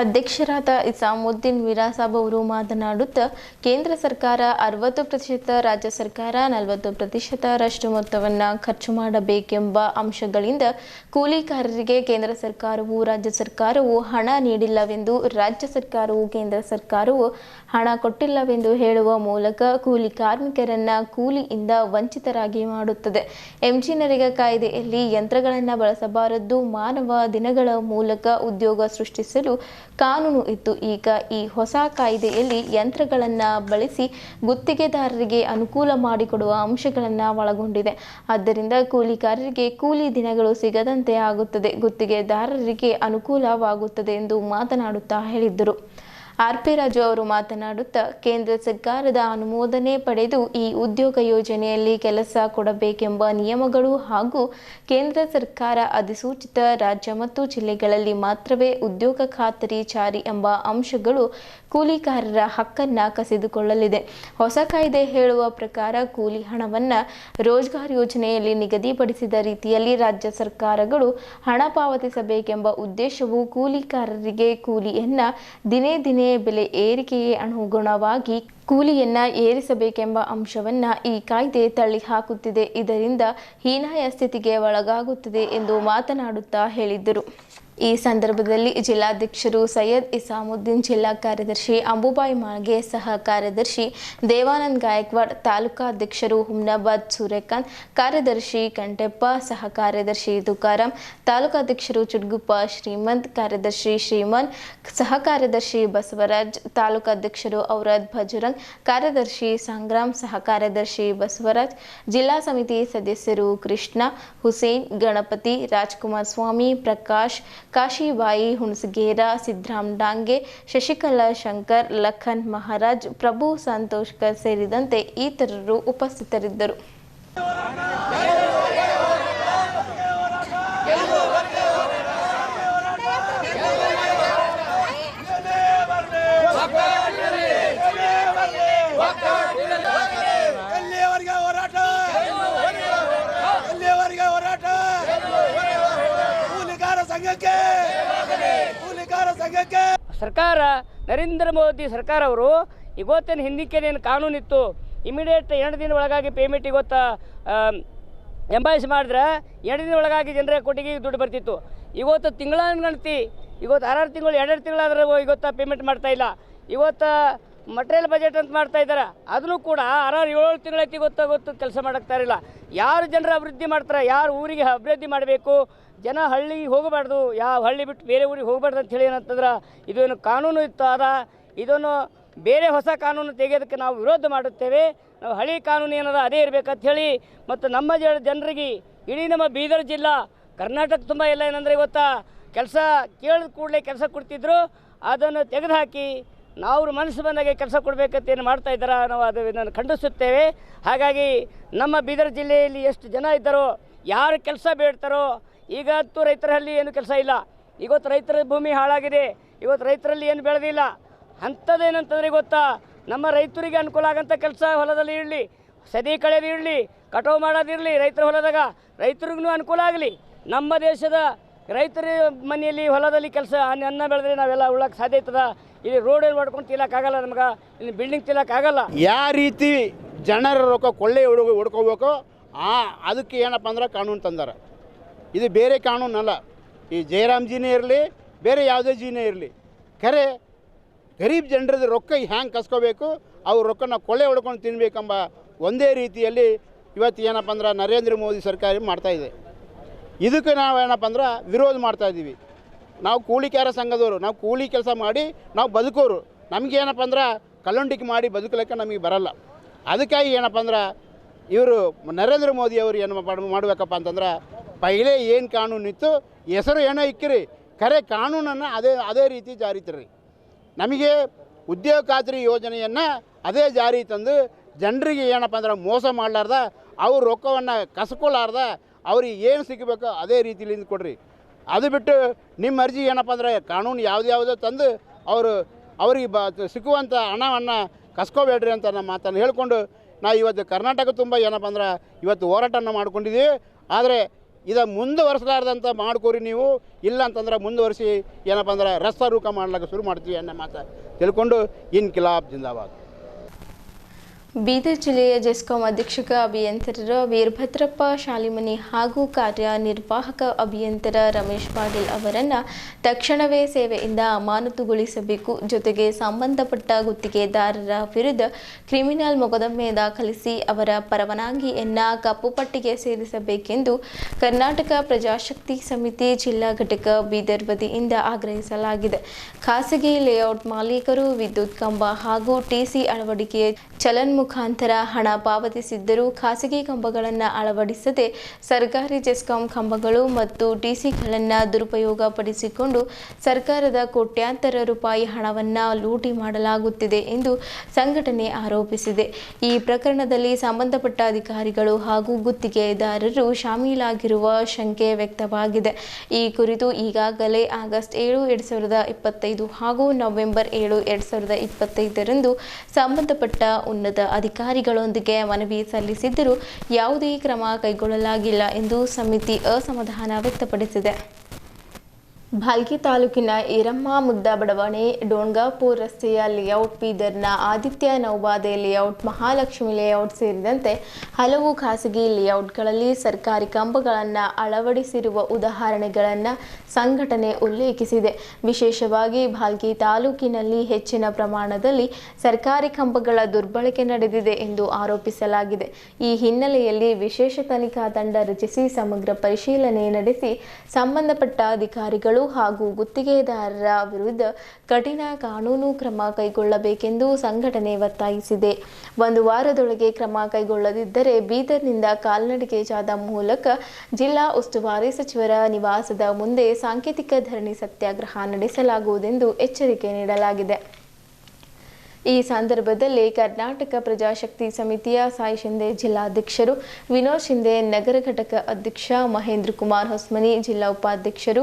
ಅಧ್ಯಕ್ಷರಾದ ಇಸಾಮುದ್ದೀನ್ ಮಿರಾಸಾಬ್ ಅವರು ಮಾತನಾಡುತ್ತಾ, ಕೇಂದ್ರ ಸರ್ಕಾರ 60%, ರಾಜ್ಯ ಸರ್ಕಾರ 40%ರಷ್ಟು ಮೊತ್ತವನ್ನು ಖರ್ಚು ಮಾಡಬೇಕೆಂಬ ಅಂಶಗಳಿಂದ ಕೂಲಿಕಾರರಿಗೆ ಕೇಂದ್ರ ಸರ್ಕಾರವು ರಾಜ್ಯ ಸರ್ಕಾರವು ಹಣ ನೀಡಿಲ್ಲವೆಂದು, ರಾಜ್ಯ ಸರ್ಕಾರವು ಕೇಂದ್ರ ಸರ್ಕಾರವು ಹಣ ಕೊಟ್ಟಿಲ್ಲವೆಂದು ಹೇಳುವ ಮೂಲಕ ಕೂಲಿ ಕಾರ್ಮಿಕರನ್ನು ಕೂಲಿಯಿಂದ ವಂಚಿತರಾಗಿ ಮಾಡುತ್ತದೆ. ಎಂಜಿ ನರೇಗಾ ಕಾಯ್ದೆಯಲ್ಲಿ ಯಂತ್ರಗಳನ್ನು ಬಳಸಬಾರದು, ಮಾನವ ದಿನಗಳ ಮೂಲಕ ಉದ್ಯೋಗ ಸೃಷ್ಟಿಸಲು ಕಾನೂನು ಇತ್ತು. ಈಗ ಈ ಹೊಸ ಕಾಯ್ದೆಯಲ್ಲಿ ಯಂತ್ರಗಳನ್ನು ಬಳಸಿ ಗುತ್ತಿಗೆದಾರರಿಗೆ ಅನುಕೂಲ ಮಾಡಿಕೊಡುವ ಅಂಶಗಳನ್ನು ಒಳಗೊಂಡಿದೆ. ಆದ್ದರಿಂದ ಕೂಲಿಕಾರರಿಗೆ ಕೂಲಿ ದಿನಗಳು ಸಿಗದಂತೆ ಆಗುತ್ತದೆ, ಗುತ್ತಿಗೆದಾರರಿಗೆ ಅನುಕೂಲವಾಗುತ್ತದೆ ಎಂದು ಮಾತನಾಡುತ್ತಾ ಹೇಳಿದರು. ಆರ್.ಪಿ. ರಾಜು ಅವರು ಮಾತನಾಡುತ್ತಾ, ಕೇಂದ್ರ ಸರ್ಕಾರದ ಅನುಮೋದನೆ ಪಡೆದು ಈ ಉದ್ಯೋಗ ಯೋಜನೆಯಲ್ಲಿ ಕೆಲಸ ಕೊಡಬೇಕೆಂಬ ನಿಯಮಗಳು ಹಾಗೂ ಕೇಂದ್ರ ಸರ್ಕಾರ ಅಧಿಸೂಚಿತ ರಾಜ್ಯ ಮತ್ತು ಜಿಲ್ಲೆಗಳಲ್ಲಿ ಮಾತ್ರವೇ ಉದ್ಯೋಗ ಖಾತರಿ ಜಾರಿ ಎಂಬ ಅಂಶಗಳು ಕೂಲಿಕಾರರ ಹಕ್ಕನ್ನು ಕಸಿದುಕೊಳ್ಳಲಿದೆ. ಹೊಸ ಕಾಯ್ದೆ ಹೇಳುವ ಪ್ರಕಾರ ಕೂಲಿ ಹಣವನ್ನು ರೋಜ್ಗಾರ್ ಯೋಜನೆಯಲ್ಲಿ ನಿಗದಿಪಡಿಸಿದ ರೀತಿಯಲ್ಲಿ ರಾಜ್ಯ ಸರ್ಕಾರಗಳು ಹಣ ಪಾವತಿಸಬೇಕೆಂಬ ಉದ್ದೇಶವು ಕೂಲಿಕಾರರಿಗೆ ಕೂಲಿಯನ್ನು ದಿನೇ ದಿನೇ ಬೆಲೆ ಏರಿಕೆಗೆ ಅನುಗುಣವಾಗಿ ಕೂಲಿಯನ್ನು ಏರಿಸಬೇಕೆಂಬ ಅಂಶವನ್ನು ಈ ಕಾಯ್ದೆ ತಳ್ಳಿ ಹಾಕುತ್ತಿದೆ. ಇದರಿಂದ ಹೀನಾಯ ಸ್ಥಿತಿಗೆ ಒಳಗಾಗುತ್ತದೆ ಎಂದು ಮಾತನಾಡುತ್ತಾ ಹೇಳಿದರು. ಈ ಸಂದರ್ಭದಲ್ಲಿ ಜಿಲ್ಲಾಧ್ಯಕ್ಷರು ಸೈಯದ್ ಇಸಾಮುದ್ದೀನ್, ಜಿಲ್ಲಾ ಕಾರ್ಯದರ್ಶಿ ಅಂಬುಬಾಯಿ ಮಾಳ್ಗೆ, ಸಹ ಕಾರ್ಯದರ್ಶಿ ದೇವಾನಂದ್ ಗಾಯಕ್ವಾಡ್, ತಾಲೂಕಾಧ್ಯಕ್ಷರು ಹುಮ್ನಾಬಾದ್ ಸೂರ್ಯಕಾಂತ್, ಕಾರ್ಯದರ್ಶಿ ಕಂಟೆಪ್ಪ, ಸಹ ಕಾರ್ಯದರ್ಶಿ ತುಕಾರಾಮ್, ತಾಲೂಕಾಧ್ಯಕ್ಷರು ಚುಡ್ಗುಪ್ಪ ಶ್ರೀಮಂತ್, ಕಾರ್ಯದರ್ಶಿ ಶ್ರೀಮನ್, ಸಹ ಕಾರ್ಯದರ್ಶಿ ಬಸವರಾಜ್, ತಾಲೂಕಾಧ್ಯಕ್ಷರು ಔರಾದ್ ಭಜರಂಗ್, ಕಾರ್ಯದರ್ಶಿ ಸಂಗ್ರಾಮ್, ಸಹ ಕಾರ್ಯದರ್ಶಿ ಬಸವರಾಜ್, ಜಿಲ್ಲಾ ಸಮಿತಿ ಸದಸ್ಯರು ಕೃಷ್ಣ, ಹುಸೇನ್, ಗಣಪತಿ, ರಾಜ್ಕುಮಾರ್ ಸ್ವಾಮಿ, ಪ್ರಕಾಶ್, ಕಾಶಿಬಾಯಿ ಹುಣಸಗೇರ, ಸಿದ್ರಾಮ್ ಡಾಂಗೆ, ಶಶಿಕಲಾ ಶಂಕರ್, ಲಖನ್ ಮಹಾರಾಜ್, ಪ್ರಭು ಸಂತೋಷ್ಕರ್ ಸೇರಿದಂತೆ ಇತರರು ಉಪಸ್ಥಿತರಿದ್ದರು. ಸರ್ಕಾರ ನರೇಂದ್ರ ಮೋದಿ ಸರ್ಕಾರ ಅವರು ಇವತ್ತೇನು ಹಿಂದಕ್ಕೇನೇನು ಕಾನೂನಿತ್ತು, ಇಮಿಡಿಯೇಟ್ 2 ದಿನ ಒಳಗಾಗಿ ಪೇಮೆಂಟ್ ಇವತ್ತು ಎಂಬಾಯಿಸಿ ಮಾಡಿದ್ರೆ 2 ದಿನ ಒಳಗಾಗಿ ಜನರ ಕೊಟ್ಟಿಗೆ ದುಡ್ಡು ಬರ್ತಿತ್ತು. ಇವತ್ತು ತಿಂಗಳ ಗಣತಿ, ಇವತ್ತು 6 ತಿಂಗಳು 2 ತಿಂಗಳಾದ್ರೆ ಇವತ್ತು ಪೇಮೆಂಟ್ ಮಾಡ್ತಾಯಿಲ್ಲ. ಇವತ್ತು ಮಟೀರಿಯಲ್ ಬಜೆಟ್ ಅಂತ ಮಾಡ್ತಾ ಇದ್ದಾರೆ, ಅದನ್ನು ಕೂಡ 6-7 ತಿಂಗಳೈತಿ ಗೊತ್ತು ಕೆಲಸ ಮಾಡೋಕ್ತಾರಿಲ್ಲ. ಯಾರು ಜನರ ಅಭಿವೃದ್ಧಿ ಮಾಡ್ತಾರೆ, ಯಾರು ಊರಿಗೆ ಅಭಿವೃದ್ಧಿ ಮಾಡಬೇಕು, ಜನ ಹಳ್ಳಿಗೆ ಹೋಗಬಾರ್ದು, ಯಾವ ಹಳ್ಳಿ ಬಿಟ್ಟು ಬೇರೆ ಊರಿಗೆ ಹೋಗಬಾರ್ದು ಅಂತ ಹೇಳಿ ಏನಂತಂದ್ರೆ ಇದೇನು ಕಾನೂನು ಇತ್ತು, ಇದನ್ನು ಬೇರೆ ಹೊಸ ಕಾನೂನು ತೆಗೆಯೋದಕ್ಕೆ ನಾವು ವಿರೋಧ ಮಾಡುತ್ತೇವೆ. ನಾವು ಹಳಿ ಕಾನೂನು ಏನದ ಅದೇ ಇರಬೇಕಂತ ಹೇಳಿ ಮತ್ತು ನಮ್ಮ ಜನರಿಗೆ ಇಡೀ ನಮ್ಮ ಬೀದರ್ ಜಿಲ್ಲಾ ಕರ್ನಾಟಕ ತುಂಬ ಎಲ್ಲ ಏನಂದರೆ ಇವತ್ತು ಕೆಲಸ ಕೇಳಿದ ಕೂಡಲೇ ಕೆಲಸ ಕೊಡ್ತಿದ್ರು, ಅದನ್ನು ತೆಗೆದುಹಾಕಿ ನಾವು ಮನಸ್ಸು ಬಂದಾಗೆ ಕೆಲಸ ಕೊಡಬೇಕಂತ ಏನು ಮಾಡ್ತಾ ಇದ್ದಾರೆ, ನಾವು ಅದನ್ನು ಖಂಡಿಸುತ್ತೇವೆ. ಹಾಗಾಗಿ ನಮ್ಮ ಬೀದರ್ ಜಿಲ್ಲೆಯಲ್ಲಿ ಎಷ್ಟು ಜನ ಇದ್ದಾರೋ, ಯಾರು ಕೆಲಸ ಬೇಡ್ತಾರೋ, ಈಗಂತೂ ರೈತರಲ್ಲಿ ಏನು ಕೆಲಸ ಇಲ್ಲ. ಇವತ್ತು ರೈತರ ಭೂಮಿ ಹಾಳಾಗಿದೆ, ಇವತ್ತು ರೈತರಲ್ಲಿ ಏನು ಬೆಳೆದಿಲ್ಲ. ಅಂಥದ್ದೇನಂತಂದರೆ ಗೊತ್ತಾ, ನಮ್ಮ ರೈತರಿಗೆ ಅನುಕೂಲ ಆಗೋಂಥ ಕೆಲಸ ಹೊಲದಲ್ಲಿ ಇರಲಿ, ಸದಿ ಕಳೆದು ಇರಲಿ, ಕಟಾವು ಮಾಡೋದಿರಲಿ, ರೈತರ ಹೊಲದಾಗ ರೈತರಿಗೂ ಅನುಕೂಲ ಆಗಲಿ. ನಮ್ಮ ದೇಶದ ರೈತರ ಮನೆಯಲ್ಲಿ ಹೊಲದಲ್ಲಿ ಕೆಲಸ ಅನ್ನ ಬೆಳೆದ್ರೆ ನಾವೆಲ್ಲ ಉಳ್ಳಕ್ಕೆ ಸಾಧ್ಯ ಇರ್ತದ. ಇಲ್ಲಿ ರೋಡಲ್ಲಿ ಹೊಡ್ಕೊಂಡು ತಿನ್ನೋಕ್ಕಾಗಲ್ಲ, ನಮ್ಗೆ ಇಲ್ಲಿ ಬಿಲ್ಡಿಂಗ್ ತಿನ್ನೋಕ್ಕಾಗಲ್ಲ. ಯಾವ ರೀತಿ ಜನರ ರೊಕ್ಕ ಕೊಳ್ಳೆ ಹೊಡ್ಕೋಬೇಕು ಅದಕ್ಕೆ ಏನಪ್ಪ ಅಂದ್ರೆ ಕಾನೂನು ತಂದಾರ. ಇದು ಬೇರೆ ಕಾನೂನಲ್ಲ. ಈ ಜಯರಾಮ್ ಜಿನೇ ಇರಲಿ, ಬೇರೆ ಯಾವುದೇ ಜಿನೇ ಇರಲಿ, ಖರೆ ಗರೀಬ್ ಜನರದ ರೊಕ್ಕ ಹ್ಯಾಂಗೆ ಕಸ್ಕೋಬೇಕು, ಅವ್ರ ರೊಕ್ಕನ ಕೊಳ್ಳೆ ಹೊಡ್ಕೊಂಡು ತಿನ್ನಬೇಕೆಂಬ ಒಂದೇ ರೀತಿಯಲ್ಲಿ ಇವತ್ತು ಏನಪ್ಪ ಅಂದ್ರೆ ನರೇಂದ್ರ ಮೋದಿ ಸರ್ಕಾರ ಮಾಡ್ತಾಯಿದೆ. ಇದಕ್ಕೆ ನಾವು ಏನಪ್ಪ ಅಂದ್ರೆ ವಿರೋಧ ಮಾಡ್ತಾಯಿದ್ದೀವಿ. ನಾವು ಕೂಲಿಕಾರ ಸಂಘದವರು, ನಾವು ಕೂಲಿ ಕೆಲಸ ಮಾಡಿ ನಾವು ಬದುಕೋರು. ನಮಗೇನಪ್ಪ ಅಂದ್ರೆ ಕಲ್ಲೊಂಡಿಕೆ ಮಾಡಿ ಬದುಕಲಿಕ್ಕೆ ನಮಗೆ ಬರಲ್ಲ. ಅದಕ್ಕಾಗಿ ಏನಪ್ಪ ಅಂದ್ರೆ ಇವರು ನರೇಂದ್ರ ಮೋದಿಯವರು ಏನು ಮಾಡಬೇಕಪ್ಪ ಅಂತಂದ್ರೆ ಪೈಲೇ ಏನು ಕಾನೂನಿತ್ತು, ಹೆಸರು ಏನೋ ಇಕ್ಕಿರಿ, ಖರೆ ಕಾನೂನನ್ನು ಅದೇ ರೀತಿ ಜಾರಿ ತರ್ರಿ. ನಮಗೆ ಉದ್ಯೋಗ ಖಾತ್ರಿ ಯೋಜನೆಯನ್ನು ಅದೇ ಜಾರಿ ತಂದು ಜನರಿಗೆ ಏನಪ್ಪ ಅಂದ್ರೆ ಮೋಸ ಮಾಡಲಾರ್ದ, ಅವ್ರ ರೊಕ್ಕವನ್ನು ಕಸ್ಕೊಳ್ಳಾರ್ದ ಅವ್ರಿಗೆ ಏನು ಸಿಗಬೇಕೋ ಅದೇ ರೀತಿಲಿಂದ ಕೊಡ್ರಿ. ಅದು ಬಿಟ್ಟು ನಿಮ್ಮ ಅರ್ಜಿ ಏನಪ್ಪ ಅಂದರೆ ಕಾನೂನು ಯಾವುದ್ಯಾವುದೋ ತಂದು ಅವ್ರಿಗೆ ಸಿಕ್ಕುವಂಥ ಹಣವನ್ನು ಕಸ್ಕೋಬೇಡ್ರಿ ಅಂತ ನಮ್ಮ ಮಾತನ್ನು ಹೇಳ್ಕೊಂಡು ನಾವು ಇವತ್ತು ಕರ್ನಾಟಕ ತುಂಬ ಏನಪ್ಪ ಅಂದ್ರೆ ಇವತ್ತು ಹೋರಾಟವನ್ನು ಮಾಡ್ಕೊಂಡಿದ್ದೀವಿ. ಆದರೆ ಇದು ಮುಂದುವರಿಸಲಾರ್ದಂತ ಮಾಡ್ಕೋರಿ ನೀವು, ಇಲ್ಲ ಅಂತಂದ್ರೆ ಮುಂದುವರಿಸಿ ಏನಪ್ಪ ಅಂದ್ರೆ ರಸ್ತಾ ರೂಕ ಮಾಡ್ಲಿಕ್ಕೆ ಶುರು ಮಾಡ್ತೀವಿ ಅನ್ನೋ ಮಾತು ತಿಳ್ಕೊಂಡು ಇನ್ಕಿಲಾಬ್ ಜಿಂದಾಬಾದ್. ಬೀದರ್ ಜಿಲ್ಲೆಯ ಜೆಸ್ಕಾಂ ಅಧೀಕ್ಷಕ ಅಭಿಯಂತರರ ವೀರಭದ್ರಪ್ಪ ಶಾಲಿಮನಿ ಹಾಗೂ ಕಾರ್ಯನಿರ್ವಾಹಕ ಅಭಿಯಂತರ ರಮೇಶ್ ಪಾಟೀಲ್ ಅವರನ್ನು ತಕ್ಷಣವೇ ಸೇವೆಯಿಂದ ಅಮಾನತುಗೊಳಿಸಬೇಕು. ಜೊತೆಗೆ ಸಂಬಂಧಪಟ್ಟ ಗುತ್ತಿಗೆದಾರರ ವಿರುದ್ಧ ಕ್ರಿಮಿನಲ್ ಮೊಕದ್ದಮೆ ದಾಖಲಿಸಿ ಅವರ ಪರವಾನಗಿಯನ್ನು ಕಪ್ಪು ಪಟ್ಟಿಗೆ ಸೇರಿಸಬೇಕೆಂದು ಕರ್ನಾಟಕ ಪ್ರಜಾಶಕ್ತಿ ಸಮಿತಿ ಜಿಲ್ಲಾ ಘಟಕ ಬೀದರ್ ವತಿಯಿಂದ ಆಗ್ರಹಿಸಲಾಗಿದೆ. ಖಾಸಗಿ ಲೇಔಟ್ ಮಾಲೀಕರು ವಿದ್ಯುತ್ ಕಂಬ ಹಾಗೂ ಟಿಸಿ ಅಳವಡಿಕೆ ಚಲನ್ ಮುಖಾಂತರ ಹಣ ಪಾವತಿಸಿದ್ದರೂ ಖಾಸಗಿ ಕಂಬಗಳನ್ನು ಅಳವಡಿಸದೆ ಸರ್ಕಾರಿ ಜೆಸ್ಕಾಂ ಕಂಬಗಳು ಮತ್ತು ಟಿಸಿಗಳನ್ನು ದುರುಪಯೋಗಪಡಿಸಿಕೊಂಡು ಸರ್ಕಾರದ ಕೋಟ್ಯಾಂತರ ರೂಪಾಯಿ ಹಣವನ್ನು ಲೂಟಿ ಮಾಡಲಾಗುತ್ತಿದೆ ಎಂದು ಸಂಘಟನೆ ಆರೋಪಿಸಿದೆ. ಈ ಪ್ರಕರಣದಲ್ಲಿ ಸಂಬಂಧಪಟ್ಟ ಅಧಿಕಾರಿಗಳು ಹಾಗೂ ಗುತ್ತಿಗೆದಾರರು ಶಾಮೀಲಾಗಿರುವ ಶಂಕೆ ವ್ಯಕ್ತವಾಗಿದೆ. ಈ ಕುರಿತು ಈಗಾಗಲೇ ಆಗಸ್ಟ್ 7, 2025 ಹಾಗೂ ನವೆಂಬರ್ 7, 2025ರಂದು ಸಂಬಂಧಪಟ್ಟ ಉನ್ನತ ಅಧಿಕಾರಿಗಳೊಂದಿಗೆ ಮನವಿ ಸಲ್ಲಿಸಿದ್ದರೂ ಯಾವುದೇ ಕ್ರಮ ಕೈಗೊಳ್ಳಲಾಗಿಲ್ಲ ಎಂದು ಸಮಿತಿ ಅಸಮಾಧಾನ ವ್ಯಕ್ತಪಡಿಸಿದೆ. ಭಾಲ್ಕಿ ತಾಲೂಕಿನ ಈರಮ್ಮ ಮುದ್ದ ಬಡಾವಣೆ ಡೋಣ್ಗಾಪುರ್ ರಸ್ತೆಯ ಲೇಔಟ್, ಬೀದರ್ನ ಆದಿತ್ಯ ನೌಬಾದೆ ಲೇಔಟ್, ಮಹಾಲಕ್ಷ್ಮಿ ಲೇಔಟ್ ಸೇರಿದಂತೆ ಹಲವು ಖಾಸಗಿ ಲೇಔಟ್ಗಳಲ್ಲಿ ಸರ್ಕಾರಿ ಕಂಬಗಳನ್ನು ಅಳವಡಿಸಿರುವ ಉದಾಹರಣೆಗಳನ್ನು ಸಂಘಟನೆ ಉಲ್ಲೇಖಿಸಿದೆ. ವಿಶೇಷವಾಗಿ ಭಾಲ್ಕಿ ತಾಲೂಕಿನಲ್ಲಿ ಹೆಚ್ಚಿನ ಪ್ರಮಾಣದಲ್ಲಿ ಸರ್ಕಾರಿ ಕಂಬಗಳ ದುರ್ಬಳಕೆ ನಡೆದಿದೆ ಎಂದು ಆರೋಪಿಸಲಾಗಿದೆ. ಈ ಹಿನ್ನೆಲೆಯಲ್ಲಿ ವಿಶೇಷ ತನಿಖಾ ತಂಡ ರಚಿಸಿ ಸಮಗ್ರ ಪರಿಶೀಲನೆ ನಡೆಸಿ ಸಂಬಂಧಪಟ್ಟ ಅಧಿಕಾರಿಗಳು ಹಾಗೂ ಗುತ್ತಿಗೆದಾರರ ವಿರುದ್ಧ ಕಠಿಣ ಕಾನೂನು ಕ್ರಮ ಕೈಗೊಳ್ಳಬೇಕೆಂದು ಸಂಘಟನೆ ಒತ್ತಾಯಿಸಿದೆ. ಒಂದು ವಾರದೊಳಗೆ ಕ್ರಮ ಕೈಗೊಳ್ಳದಿದ್ದರೆ ಬೀದರ್ನಿಂದ ಕಾಲ್ನಡಿಗೆ ಜಾಥಾ ಮೂಲಕ ಜಿಲ್ಲಾ ಉಸ್ತುವಾರಿ ಸಚಿವರ ನಿವಾಸದ ಮುಂದೆ ಸಾಂಕೇತಿಕ ಧರಣಿ ಸತ್ಯಾಗ್ರಹ ನಡೆಸಲಾಗುವುದೆಂದು ಎಚ್ಚರಿಕೆ ನೀಡಲಾಗಿದೆ. ಈ ಸಂದರ್ಭದಲ್ಲಿ ಕರ್ನಾಟಕ ಪ್ರಜಾಶಕ್ತಿ ಸಮಿತಿಯ ಸಾಯಿ ಶಿಂದೆ ಜಿಲ್ಲಾಧ್ಯಕ್ಷರು, ವಿನೋದ್ ಶಿಂದೆ ನಗರ ಘಟಕ ಅಧ್ಯಕ್ಷ, ಮಹೇಂದ್ರ ಕುಮಾರ್ ಹೊಸ್ಮನಿ ಜಿಲ್ಲಾ ಉಪಾಧ್ಯಕ್ಷರು,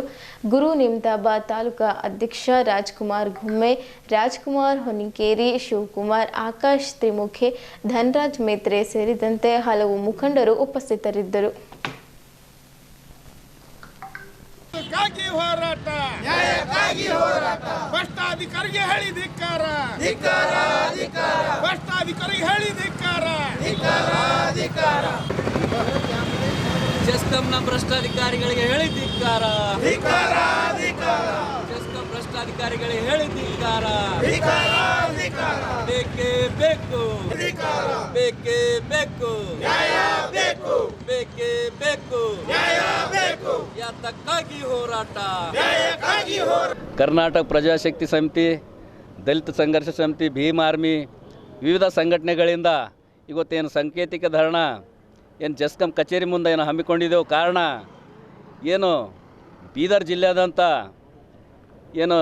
ಗುರು ನಿಮ್ತಾಬಾದ್ ತಾಲೂಕಾ ಅಧ್ಯಕ್ಷ ರಾಜ್ಕುಮಾರ್ ಗುಮ್ಮೆ, ರಾಜ್ಕುಮಾರ್ ಹೊನ್ನಿಕೇರಿ, ಶಿವಕುಮಾರ್, ಆಕಾಶ್ ತ್ರಿಮುಖೆ, ಧನರಾಜ್ ಮೇತ್ರೆ ಸೇರಿದಂತೆ ಹಲವು ಮುಖಂಡರು ಉಪಸ್ಥಿತರಿದ್ದರು. ಹೋರಾಟ ನ್ಯಾಯಕ್ಕಾಗಿ ಹೋರಾಟ. ಭ್ರಷ್ಟಾಧಿಕಾರಿಗೆ ಹೇಳಿ ಧಿಕ್ಕಾರ, ಭ್ರಷ್ಟಾಧಿಕಾರಿಗೆ ಹೇಳಿ ಧಿಕ್ಕಾರ. ಜೆಸ್ಕಾಂನ ಭ್ರಷ್ಟಾಧಿಕಾರಿಗಳಿಗೆ ಹೇಳಿ ಧಿಕ್ಕಾರ, ಜೆಸ್ಕಾಂ ಭ್ರಷ್ಟಾಧಿಕಾರಿಗಳಿಗೆ ಹೇಳಿ ಧಿಕ್ಕಾರ. ಬೇಕೇ ಬೇಕು, ಬೇಕೇ ಬೇಕು, ಬೇಕೇ ಬೇಕು, ಯಾತಕ್ಕಾಗಿ ಹೋರಾಟ. ಕರ್ನಾಟಕ ಪ್ರಜಾಶಕ್ತಿ ಸಮಿತಿ, ದಲಿತ ಸಂಘರ್ಷ ಸಮಿತಿ, ಭೀಮ್ ಆರ್ಮಿ ವಿವಿಧ ಸಂಘಟನೆಗಳಿಂದ ಇವತ್ತೇನು ಸಾಂಕೇತಿಕ ಧರಣ ಏನು ಜೆಸ್ಕಾಂ ಕಚೇರಿ ಮುಂದೆ ಏನು ಹಮ್ಮಿಕೊಂಡಿದ್ದೆವು. ಕಾರಣ ಏನು ಬೀದರ್ ಜಿಲ್ಲೆಯಾದಂಥ ಏನು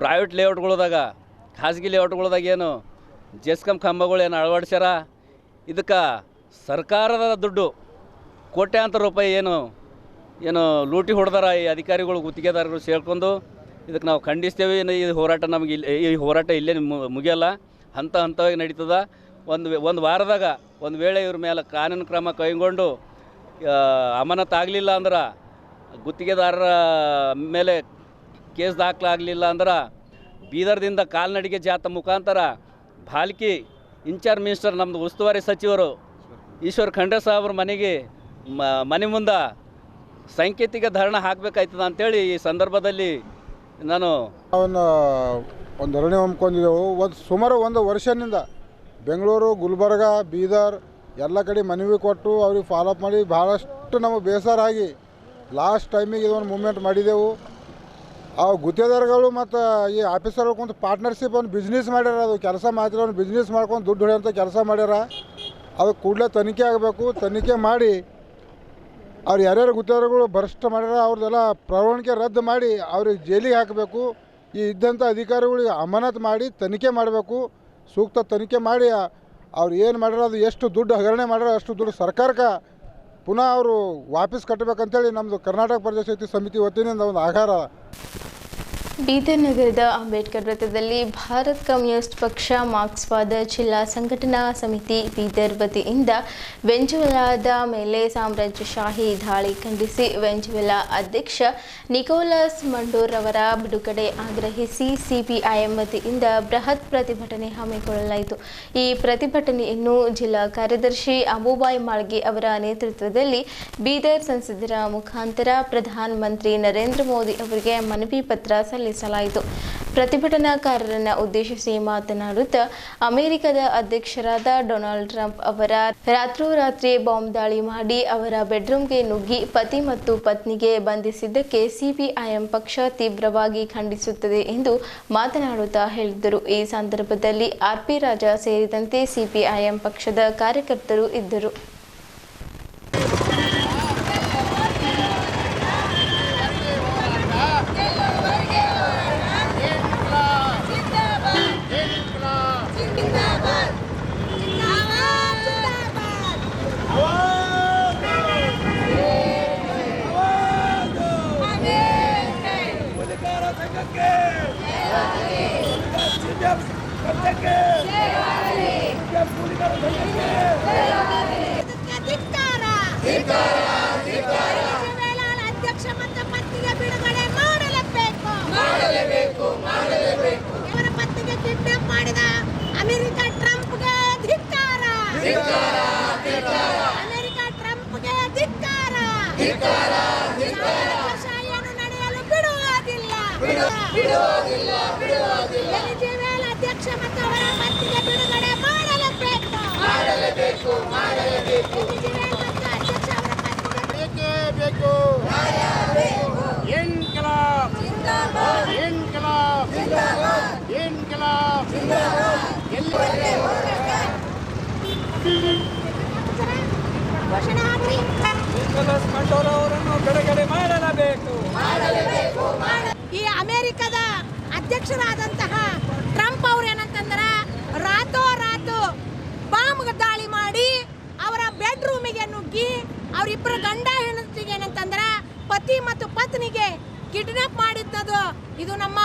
ಪ್ರೈವೇಟ್ ಲೇಔಟ್ಗಳದಾಗ, ಖಾಸಗಿ ಲೇಔಟ್ಗಳದಾಗ ಏನು ಜೆಸ್ಕಾಂ ಕಂಬಗಳು ಏನು ಅಳವಡಿಸ್ಯಾರ, ಇದಕ್ಕೆ ಸರ್ಕಾರದ ದುಡ್ಡು ಕೋಟ್ಯಾಂತರ ರೂಪಾಯಿ ಏನು ಲೂಟಿ ಹೊಡೆದಾರ ಈ ಅಧಿಕಾರಿಗಳು, ಗುತ್ತಿಗೆದಾರರು ಸೇರ್ಕೊಂಡು. ಇದಕ್ಕೆ ನಾವು ಖಂಡಿಸ್ತೇವೆ. ಈ ಹೋರಾಟ ನಮಗೆ ಈ ಹೋರಾಟ ಇಲ್ಲೇ ಮುಗಿಯಲ್ಲ, ಹಂತವಾಗಿ ನಡೀತದ. ಒಂದು ವಾರದಾಗ ಒಂದು ವೇಳೆ ಇವ್ರ ಮೇಲೆ ಕಾನೂನು ಕ್ರಮ ಕೈಗೊಂಡು ಅಮಾನತಾಗಲಿಲ್ಲ ಅಂದ್ರೆ, ಗುತ್ತಿಗೆದಾರರ ಮೇಲೆ ಕೇಸ್ ದಾಖಲಾಗಲಿಲ್ಲ ಅಂದ್ರೆ ಬೀದರ್ದಿಂದ ಕಾಲ್ನಡಿಗೆ ಜಾಥಾ ಮುಖಾಂತರ ಭಾಲ್ಕಿ ಇನ್ಚಾರ್ಜ್ ಮಿನಿಸ್ಟರ್ ನಮ್ಮದು ಉಸ್ತುವಾರಿ ಸಚಿವರು ಈಶ್ವರ್ ಖಂಡ್ರೆ ಸಾಹೇಬ್ರ ಮನೆ ಮುಂದೆ ಸಾಂಕೇತಿಕ ಧರಣ ಹಾಕಬೇಕಾಯ್ತದ ಅಂಥೇಳಿ ಈ ಸಂದರ್ಭದಲ್ಲಿ ನಾನು ಒಂದು ಧರಣಿ ಹಮ್ಮಿಕೊಂಡಿದ್ದೆವು. ಸುಮಾರು ಒಂದು ವರ್ಷದಿಂದ ಬೆಂಗಳೂರು, ಗುಲ್ಬರ್ಗ, ಬೀದರ್ ಎಲ್ಲ ಕಡೆ ಮನವಿ ಕೊಟ್ಟು ಅವ್ರಿಗೆ ಫಾಲೋಅಪ್ ಮಾಡಿ ಭಾಳಷ್ಟು ನಮಗೆ ಬೇಸರ ಆಗಿ ಲಾಸ್ಟ್ ಟೈಮಿಗೆ ಇದೊಂದು ಮೂಮೆಂಟ್ ಮಾಡಿದೆವು. ಆ ಗುತ್ತೇದಾರಗಳು ಮತ್ತು ಈ ಆಫೀಸರ್ಗಳು ಕುಂತು ಪಾರ್ಟ್ನರ್ಶಿಪ್ ಒಂದು ಬಿಸ್ನೆಸ್ ಮಾಡ್ಯಾರ. ಅದು ಕೆಲಸ ಮಾತ್ರ ಒಂದು ಬಿಸ್ನೆಸ್ ಮಾಡ್ಕೊಂಡು ದುಡ್ಡು ಹೊಡೆಯೋಂಥ ಕೆಲಸ ಮಾಡ್ಯಾರ. ಅದು ಕೂಡಲೇ ತನಿಖೆ ಆಗಬೇಕು. ತನಿಖೆ ಮಾಡಿ ಅವ್ರು ಯಾರ್ಯಾರು ಗುತ್ತೇದಾರಗಳು ಭ್ರಷ್ಟ ಮಾಡ್ಯಾರ ಅವ್ರದ್ದೆಲ್ಲ ಪ್ರವಣಿಕೆ ರದ್ದು ಮಾಡಿ ಅವ್ರಿಗೆ ಜೈಲಿಗೆ ಹಾಕಬೇಕು. ಈ ಇದ್ದಂಥ ಅಧಿಕಾರಿಗಳಿಗೆ ಅಮಾನತು ಮಾಡಿ ತನಿಖೆ ಮಾಡಬೇಕು. ಸೂಕ್ತ ತನಿಖೆ ಮಾಡಿ ಅವ್ರು ಏನು ಮಾಡ್ಯಾರ, ಅದು ಎಷ್ಟು ದುಡ್ಡು ಹಗರಣೆ ಮಾಡ್ಯಾರ ಅಷ್ಟು ದುಡ್ಡು ಸರ್ಕಾರಕ್ಕೆ ಪುನಃ ಅವರು ವಾಪಸ್ ಕಟ್ಟಬೇಕಂತೇಳಿ ನಮ್ಮದು ಕರ್ನಾಟಕ ಪ್ರದೇಶ ಶಕ್ತಿ ಸಮಿತಿ ವತಿಯಿಂದ ಒಂದು ಆಹಾರ. ಬೀದರ್ ನಗರದ ಅಂಬೇಡ್ಕರ್ ವೃತ್ತದಲ್ಲಿ ಭಾರತ್ ಕಮ್ಯುನಿಸ್ಟ್ ಪಕ್ಷ ಮಾರ್ಕ್ಸ್ವಾದ ಜಿಲ್ಲಾ ಸಂಘಟನಾ ಸಮಿತಿ ಬೀದರ್ ವತಿಯಿಂದ ವೆಂಜುವೆಲಾದ ಮೇಲೆ ಸಾಮ್ರಾಜ್ಯಶಾಹಿ ದಾಳಿ ಖಂಡಿಸಿ ವೆಂಜುವೆಲಾ ಅಧ್ಯಕ್ಷ ನಿಕೋಲಸ್ ಮಂಡೋರ್ ಅವರ ಬಿಡುಗಡೆ ಆಗ್ರಹಿಸಿ ಸಿಪಿಐಎಂ ವತಿಯಿಂದ ಬೃಹತ್ ಪ್ರತಿಭಟನೆ ಹಮ್ಮಿಕೊಳ್ಳಲಾಯಿತು. ಈ ಪ್ರತಿಭಟನೆಯನ್ನು ಜಿಲ್ಲಾ ಕಾರ್ಯದರ್ಶಿ ಅಬೂಬಾಯ್ ಮಾಳ್ಗೆ ಅವರ ನೇತೃತ್ವದಲ್ಲಿ ಬೀದರ್ ಸಂಸದರ ಮುಖಾಂತರ ಪ್ರಧಾನಮಂತ್ರಿ ನರೇಂದ್ರ ಮೋದಿ ಅವರಿಗೆ ಮನವಿ ಪತ್ರ ಸಲ್ಲಿಸಲಾಯಿತು. ಪ್ರತಿಭಟನಾಕಾರರನ್ನು ಉದ್ದೇಶಿಸಿ ಮಾತನಾಡುತ್ತಾ ಅಮೆರಿಕದ ಅಧ್ಯಕ್ಷರಾದ ಡೊನಾಲ್ಡ್ ಟ್ರಂಪ್ ಅವರ ರಾತ್ರೋರಾತ್ರಿ ಬಾಂಬ್ ದಾಳಿ ಮಾಡಿ ಅವರ ಬೆಡ್ರೂಮ್ಗೆ ನುಗ್ಗಿ ಪತಿ ಮತ್ತು ಪತ್ನಿಗೆ ಬಂಧಿಸಿದ್ದಕ್ಕೆ ಸಿಪಿಐಎಂ ಪಕ್ಷ ತೀವ್ರವಾಗಿ ಖಂಡಿಸುತ್ತದೆ ಎಂದು ಮಾತನಾಡುತ್ತಾ ಹೇಳಿದರು. ಈ ಸಂದರ್ಭದಲ್ಲಿ ಆರ್ಪಿ ರಾಜಾ ಸೇರಿದಂತೆ ಸಿಪಿಐಎಂ ಪಕ್ಷದ ಕಾರ್ಯಕರ್ತರು ಇದ್ದರು. ಅಧ್ಯಕ್ಷ ಮತ್ತು ಪತ್ನಿಗೆ ಬಿಡುಗಡೆ ಮಾಡಲೇಬೇಕು. ಇವರ ಪತ್ನಿಗೆ ಕಿಡ್ನಾಪ್ ಮಾಡಿದ ಅಮೆರಿಕ ಟ್ರಂಪ್ಗೆ ಧಿಕ್ಕಾರ. ಅಮೆರಿಕ ಟ್ರಂಪ್ಗೆ ಧಿಕ್ಕಾರ. ಶಾಹಿಯನ್ನು ನಡೆಯಲು ಬಿಡುವುದಿಲ್ಲ. ವೆನಿಜುವೆಲಾ ಅಧ್ಯಕ್ಷ ಮತ್ತು ಅವರ ಪತ್ನಿಗೆ ಬಿಡುಗಡೆ ಮಾಡಲೇಬೇಕು. ವೆನಿಜುವೆಲಾ ಮತ್ತು ಅಧ್ಯಕ್ಷ ಅವರ ಪತ್ನಿಗೆ ಬೇಕು. ಇನ್ಕಿಲಾಬ್ ಜಿಂದಾಬಾದ್. ಇನ್ಕಿಲಾಬ್ ಜಿಂದಾಬಾದ್. ಇನ್ಕಿಲಾಬ್ ಜಿಂದಾಬಾದ್. ನಿಕೋಲಸ್ ಮಂಡೋರ್ ಅವರನ್ನು ಬಿಡುಗಡೆ ಮಾಡಲೇಬೇಕು. ಈ ಅಮೆರಿಕದ ಅಧ್ಯಕ್ಷರಾದಂತಹ ಟ್ರಂಪ್ ಅವ್ರು ಏನಂತಂದ್ರೆ ರಾತೋರಾತು ಬಾಂಬ್ ದಾಳಿ ಮಾಡಿ ಅವರ ಬೆಡ್ರೂಮಿಗೆ ನುಗ್ಗಿ ಅವರಿಬ್ಬರ ಗಂಡ ಹೆಂಡತಿಗೆ ಏನಂತಂದ್ರೆ ಪತಿ ಮತ್ತು ಪತ್ನಿಗೆ ಕಿಡ್ನಾಪ್ ಮಾಡಿದ್ದದು ಇದು ನಮ್ಮ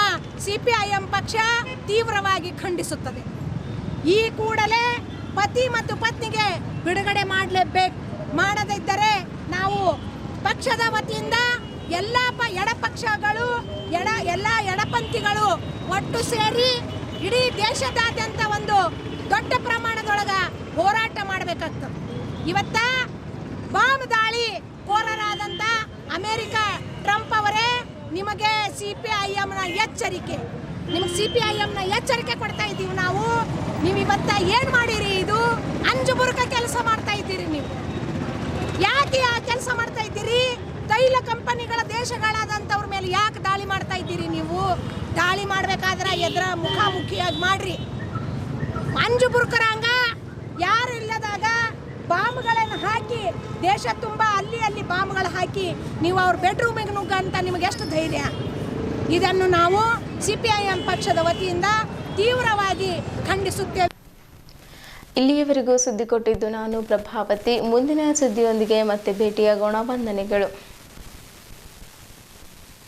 ಸಿಪಿಐಎಂ ಪಕ್ಷ ತೀವ್ರವಾಗಿ ಖಂಡಿಸುತ್ತದೆ. ಈ ಕೂಡಲೇ ಪತಿ ಮತ್ತು ಪತ್ನಿಗೆ ಬಿಡುಗಡೆ ಮಾಡಲೇಬೇಕು. ಮಾಡದಿದ್ದರೆ ನಾವು ಪಕ್ಷದ ವತಿಯಿಂದ ಎಲ್ಲ ಎಡಪಕ್ಷಗಳು ಎಲ್ಲ ಎಡಪಂಥಿಗಳು ಒಟ್ಟು ಸೇರಿ ಇಡೀ ದೇಶದಾದ್ಯಂತ ಒಂದು ದೊಡ್ಡ ಪ್ರಮಾಣದೊಳಗ ಹೋರಾಟ ಮಾಡಬೇಕಾಗ್ತದೆ. ಇವತ್ತ ಬಾಂಬ್ ದಾಳಿ ಕೋರರಾದಂಥ ಅಮೆರಿಕ ಟ್ರಂಪ್ ಅವರೇ ನಿಮಗೆ ಸಿಪಿಐಎಂನ ಎಚ್ಚರಿಕೆ ಕೊಡ್ತಾ ಇದ್ದೀವಿ ನಾವು. ನೀವು ಇವತ್ತ ಏನು ಮಾಡಿರಿ? ಇದು ಅಂಜುಬುರುಕ ಕೆಲಸ ಮಾಡ್ತಾ ಇದ್ದೀರಿ. ನೀವು ಯಾಕೆ ಆ ಕೆಲಸ ಮಾಡ್ತಾ ಇದ್ದೀರಿ? ತೈಲ ಕಂಪನಿಗಳ ದೇಶಗಳಾದಂಥವ್ರ ಮೇಲೆ ಯಾಕೆ ದಾಳಿ ಮಾಡ್ತಾ ಇದ್ದೀರಿ? ನೀವು ದಾಳಿ ಮಾಡಬೇಕಾದ್ರೆ ಎದುರ ಮುಖಾಮುಖಿಯಾಗಿ ಮಾಡ್ರಿ. ಅಂಜುಬುರುಕರಂಗ ಯಾರು ಇಲ್ಲದಾಗ ಬಾಂಬ್ಗಳನ್ನು ಹಾಕಿ ದೇಶ ತುಂಬ ಅಲ್ಲಿ ಬಾಂಬ್ಗಳು ಹಾಕಿ ನೀವು ಅವ್ರ ಬೆಡ್ರೂಮಿಗೆ ನುಗ್ಗಂತ ನಿಮಗೆ ಎಷ್ಟು ಧೈರ್ಯ? ಇದನ್ನು ನಾವು ಸಿಪಿಐಎಂ ಪಕ್ಷದ ವತಿಯಿಂದ ತೀವ್ರವಾಗಿ ಖಂಡಿಸುತ್ತೇವೆ. ಇಲ್ಲಿಯವರೆಗೂ ಸುದ್ದಿ ಕೊಟ್ಟಿದ್ದು ನಾನು ಪ್ರಭಾವತಿ. ಮುಂದಿನ ಸುದ್ದಿಯೊಂದಿಗೆ ಮತ್ತೆ ಭೇಟಿಯಾಗೋಣ. ವಂದನೆಗಳು.